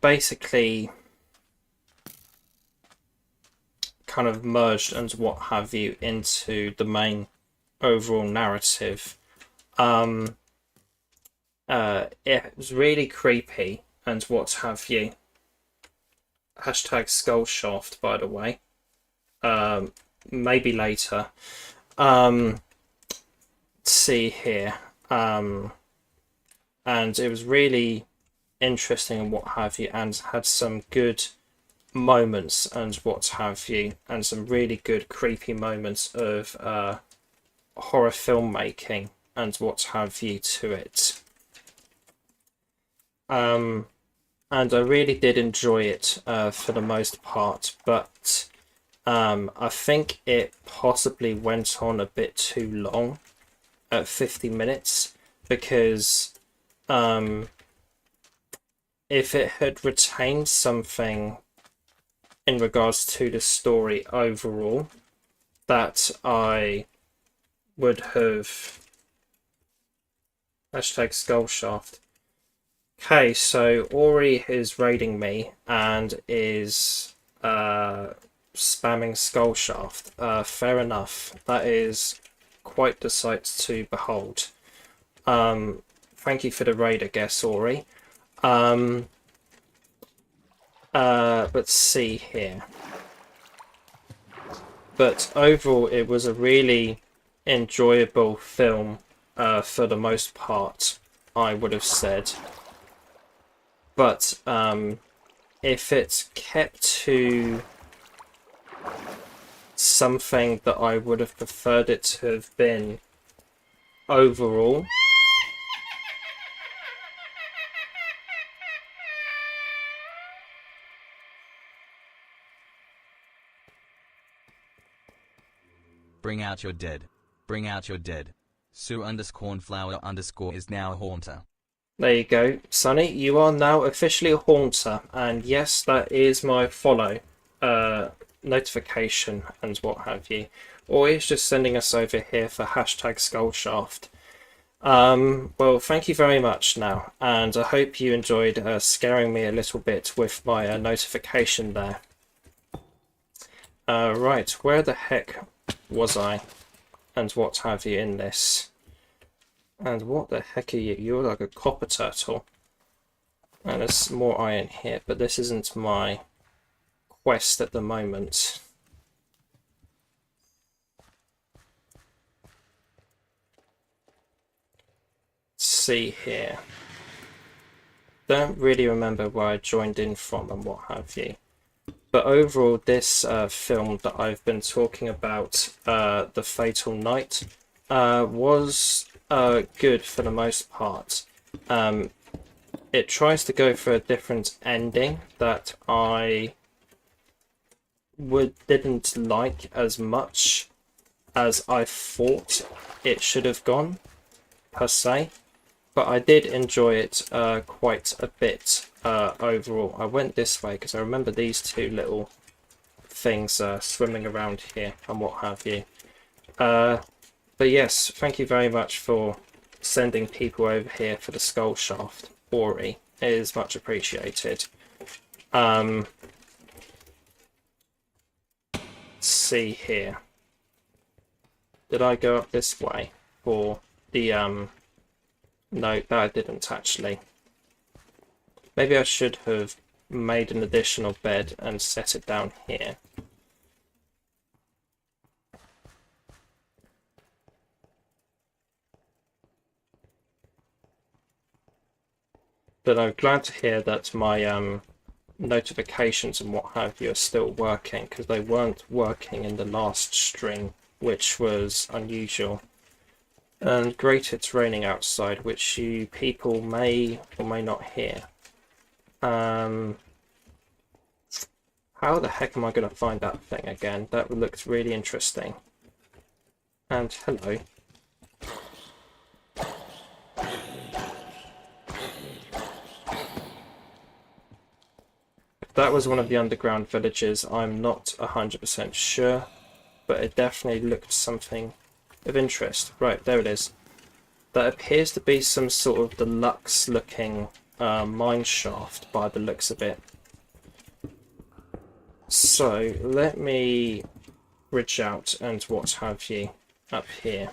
basically kind of merged and what have you into the main overall narrative. It was really creepy and what have you. Hashtag skull shaft, by the way. Maybe later. Let's see here. And it was really interesting and what have you, and had some good moments and what have you, and some really good creepy moments of horror filmmaking and what have you to it. And I really did enjoy it for the most part, but I think it possibly went on a bit too long at 50 minutes, because if it had retained something in regards to the story overall that I would have... Hashtag skull shaft. Okay, so Ori is raiding me and is spamming skull shaft. Fair enough. That is quite the sight to behold. Thank you for the raid, I guess, Ori. Let's see here. But overall, it was a really enjoyable film for the most part, I would have said. But if it's kept to something that I would have preferred it to have been overall, Bring out your dead. Bring out your dead. Sue_flower_ is now a haunter. There you go, Sonny. You are now officially a haunter, and yes, that is my follow notification and what have you. Or he's just sending us over here for hashtag skullshaft. Well, thank you very much now, and I hope you enjoyed scaring me a little bit with my notification there. Right, where the heck was I? And what have you in this? And what the heck are you? You're like a copper turtle. And there's more iron here, but this isn't my quest at the moment. Let's see here. Don't really remember where I joined in from and what have you. But overall, this film that I've been talking about, The Fatal Night, was good for the most part. It tries to go for a different ending that I didn't like as much as I thought it should have gone, per se. But I did enjoy it quite a bit overall. I went this way because I remember these two little things swimming around here and what have you. But yes, thank you very much for sending people over here for the skull shaft, Ori. It is much appreciated. Let's see here. Did I go up this way for the No, that I didn't actually. Maybe I should have made an additional bed and set it down here. But I'm glad to hear that my notifications and what have you are still working, because they weren't working in the last stream, which was unusual. And great, it's raining outside, which you people may or may not hear. How the heck am I going to find that thing again? That looked really interesting. And hello. If that was one of the underground villages, I'm not 100% sure, but it definitely looked something of interest. Right, there it is. That appears to be some sort of deluxe looking mine shaft by the looks of it. So let me bridge out and what have you up here.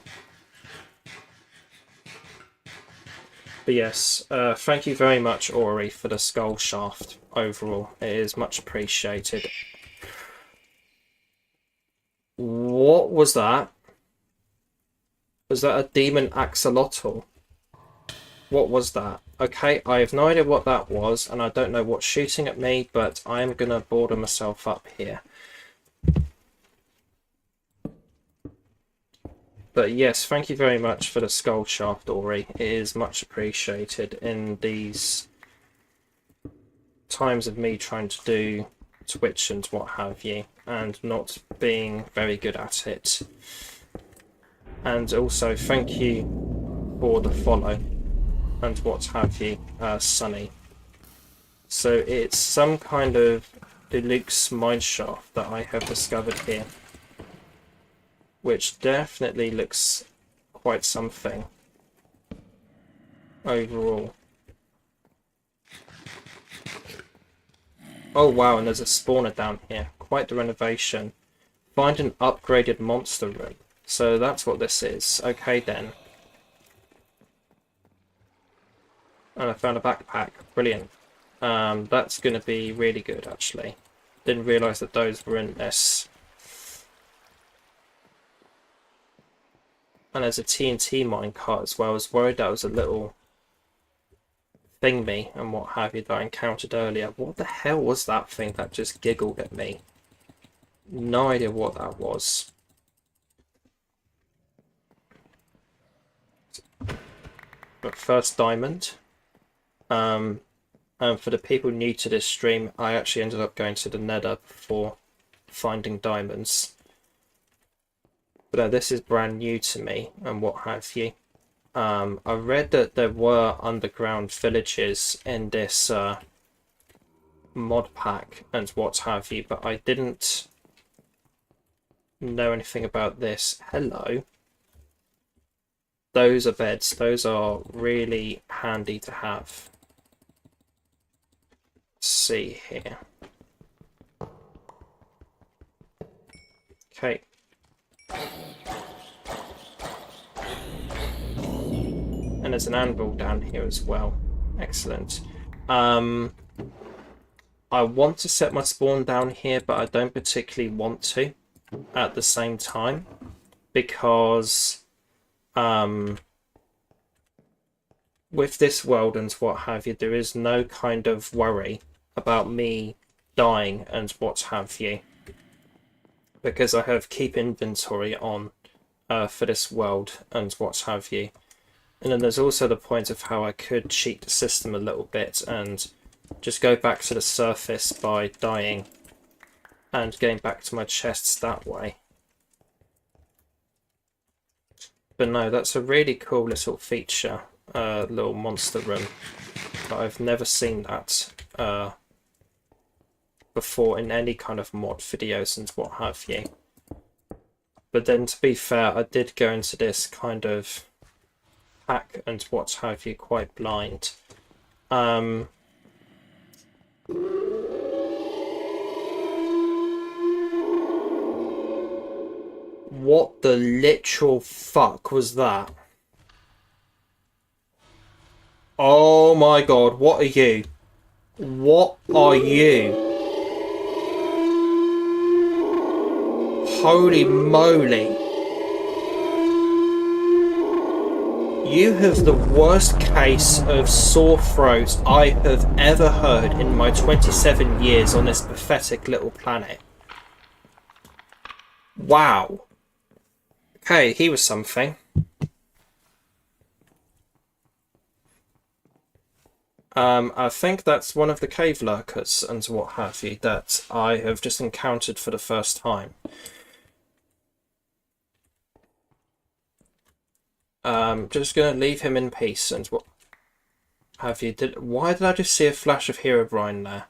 But yes, thank you very much, Ori, for the skull shaft overall. It is much appreciated. What was that? Was that a demon axolotl? What was that? Okay, I have no idea what that was, and I don't know what's shooting at me, but I am going to border myself up here. But yes, thank you very much for the skull shaft, Ori. It is much appreciated in these times of me trying to do Twitch and what have you, and not being very good at it. And also, thank you for the follow and what have you, Sunny. So it's some kind of deluxe mineshaft that I have discovered here, which definitely looks quite something overall. Oh wow, and there's a spawner down here. Quite the renovation. Find an upgraded monster room. So that's what this is. Okay then. And I found a backpack. Brilliant. That's going to be really good, actually. Didn't realise that those were in this. And there's a TNT minecart as well. I was worried that was a little thingy and what have you that I encountered earlier. What the hell was that thing that just giggled at me? No idea what that was. But first diamond. And for the people new to this stream, I actually ended up going to the Nether before finding diamonds. But this is brand new to me and what have you. I read that there were underground villages in this mod pack and what have you, but I didn't know anything about this. Hello. Those are beds. Those are really handy to have. Let's see here. Okay. And there's an anvil down here as well. Excellent. I want to set my spawn down here, but I don't particularly want to at the same time, because with this world and what have you, there is no kind of worry about me dying and what have you, because I have keep inventory on for this world and what have you. And then there's also the point of how I could cheat the system a little bit and just go back to the surface by dying and getting back to my chests that way. But no, that's a really cool little feature, little monster room. But I've never seen that before in any kind of mod videos and what have you. But then, to be fair, I did go into this kind of hack and what have you quite blind. What the literal fuck was that? Oh my god, what are you? What are you? Holy moly. You have the worst case of sore throat I have ever heard in my 27 years on this pathetic little planet. Wow. Okay, he was something. I think that's one of the cave lurkers and what have you that I have just encountered for the first time. Just gonna leave him in peace and what have you. Why did I just see a flash of Herobrine there?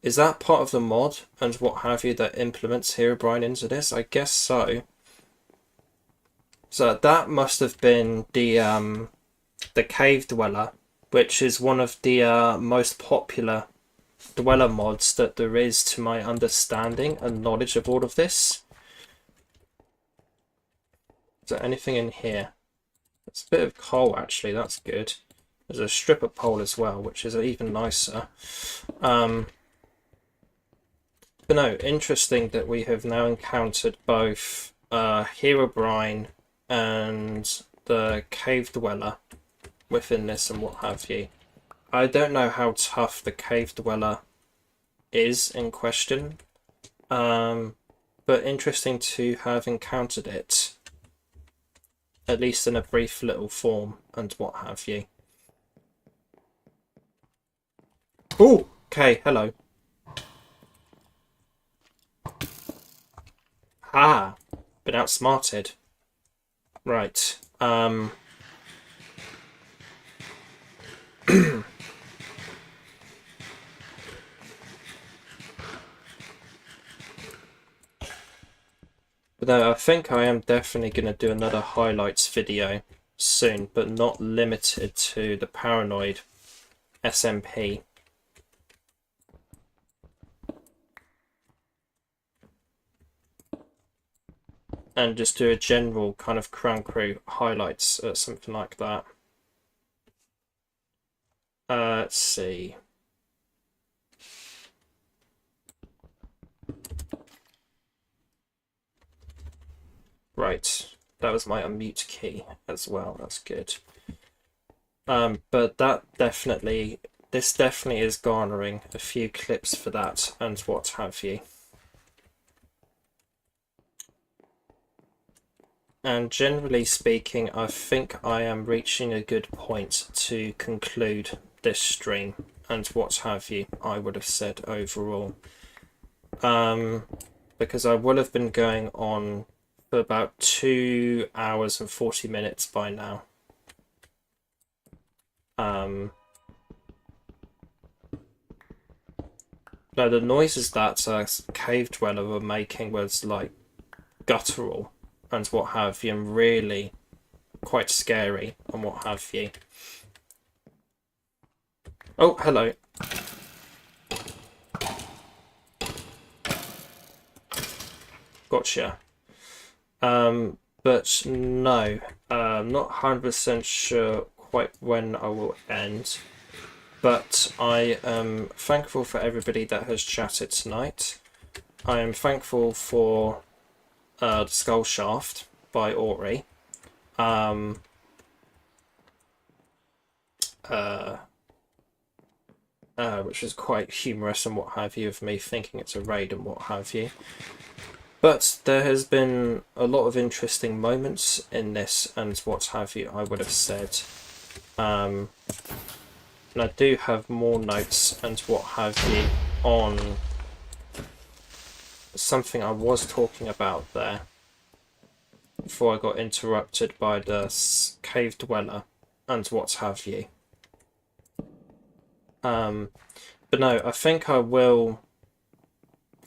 Is that part of the mod and what have you that implements Herobrine into this? I guess so. So that must have been the cave dweller, which is one of the most popular dweller mods that there is to my understanding and knowledge of all of this. Is there anything in here? It's a bit of coal actually, that's good. There's a stripper pole as well, which is even nicer. But no, interesting that we have now encountered both Herobrine and the cave dweller within this and what have you. I don't know how tough the cave dweller is in question, but interesting to have encountered it, at least in a brief little form and what have you. Oh, okay, hello. Ah, been outsmarted. Right. But no, I think I am definitely going to do another highlights video soon, but not limited to the Paranoid SMP. And just do a general kind of Crown Crew highlights, something like that. Let's see. Right, that was my unmute key as well. That's good. But this definitely is garnering a few clips for that and what have you. And generally speaking, I think I am reaching a good point to conclude this stream and what have you, I would have said overall. Because I will have been going on for about 2 hours and 40 minutes by now. Now the noises that cave dweller were making was like guttural and what have you, and really quite scary and what have you. Oh, hello. Gotcha. But no, I'm not 100% sure quite when I will end. But I am thankful for everybody that has chatted tonight. I am thankful for the Skull Shaft by Ori. Which is quite humorous and what have you, of me thinking it's a raid and what have you. But there has been a lot of interesting moments in this and what have you, I would have said. And I do have more notes and what have you on something I was talking about there before I got interrupted by the cave dweller and what have you. But no, I think I will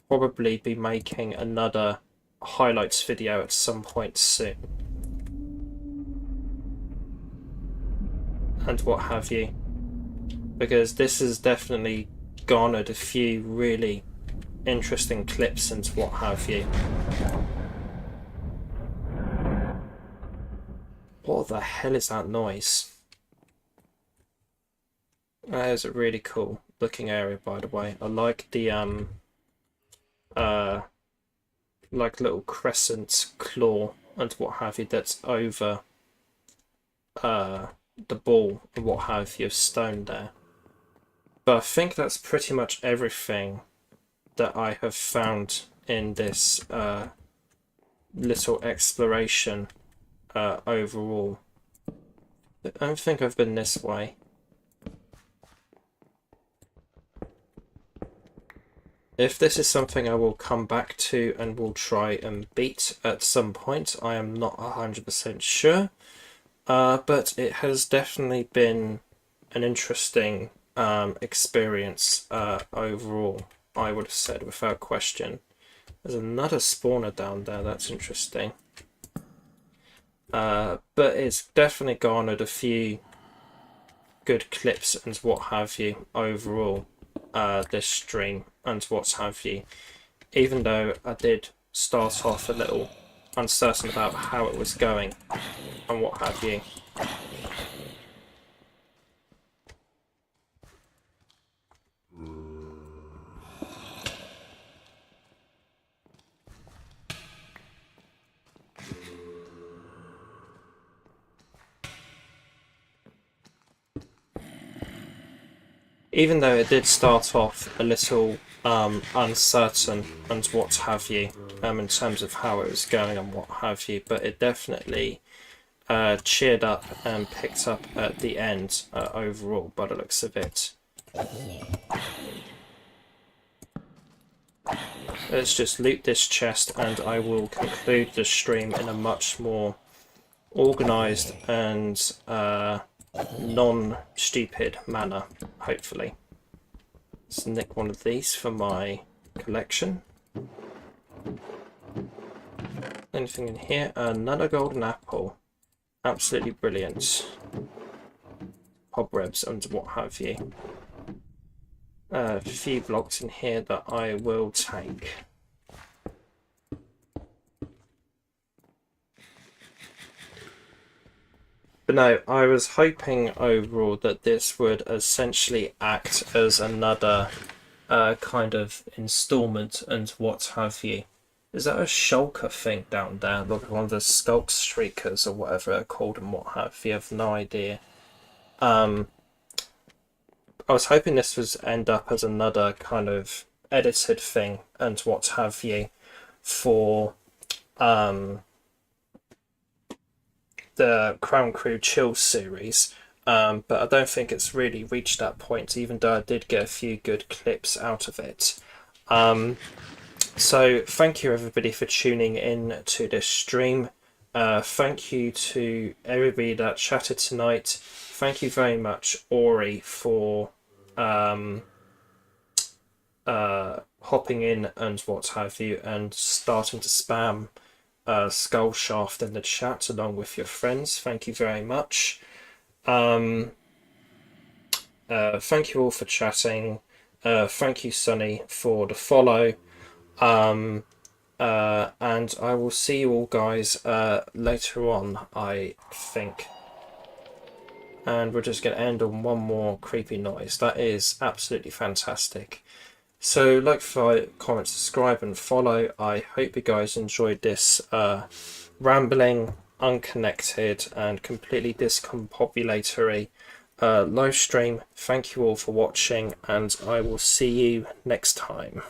probably be making another highlights video at some point soon. And what have you. Because this has definitely garnered a few really interesting clips and what have you. What the hell is that noise? That is a really cool looking area, by the way. I like the like little crescent claw and what have you that's over the ball and what have you of stone there. But I think that's pretty much everything that I have found in this little exploration overall. I don't think I've been this way. If this is something I will come back to and will try and beat at some point, I am not 100% sure. But it has definitely been an interesting experience overall, I would have said, without question. There's another spawner down there, that's interesting. But it's definitely garnered a few good clips and what have you overall, this stream and what have you. Even though I did start off a little uncertain about how it was going and what have you. even though it did start off a little uncertain and what have you, in terms of how it was going and what have you, but it definitely cheered up and picked up at the end overall by the looks of it. Let's just loot this chest and I will conclude the stream in a much more organised and non-stupid manner, hopefully. Let's nick one of these for my collection. Anything in here? Another golden apple. Absolutely brilliant. Cobwebs and what have you. A few blocks in here that I will take. But no, I was hoping overall that this would essentially act as another kind of installment and what have you. Is that a shulker thing down there? Look, one of the skulk streakers or whatever they're called and what have you. I have no idea. I was hoping this would end up as another kind of edited thing and what have you for the Crown Crew Chill series, but I don't think it's really reached that point, even though I did get a few good clips out of it. So thank you everybody for tuning in to this stream. Thank you to everybody that chatted tonight. Thank you very much, Ori, for hopping in and what have you, and starting to spam Skull Shaft in the chat along with your friends. Thank you very much. Thank you all for chatting. Thank you, Sunny, for the follow. And I will see you all guys later on, I think. And we're just going to end on one more creepy noise. That is absolutely fantastic. So like, comment, subscribe and follow. I hope you guys enjoyed this rambling, unconnected and completely discombobulatory live stream. Thank you all for watching and I will see you next time.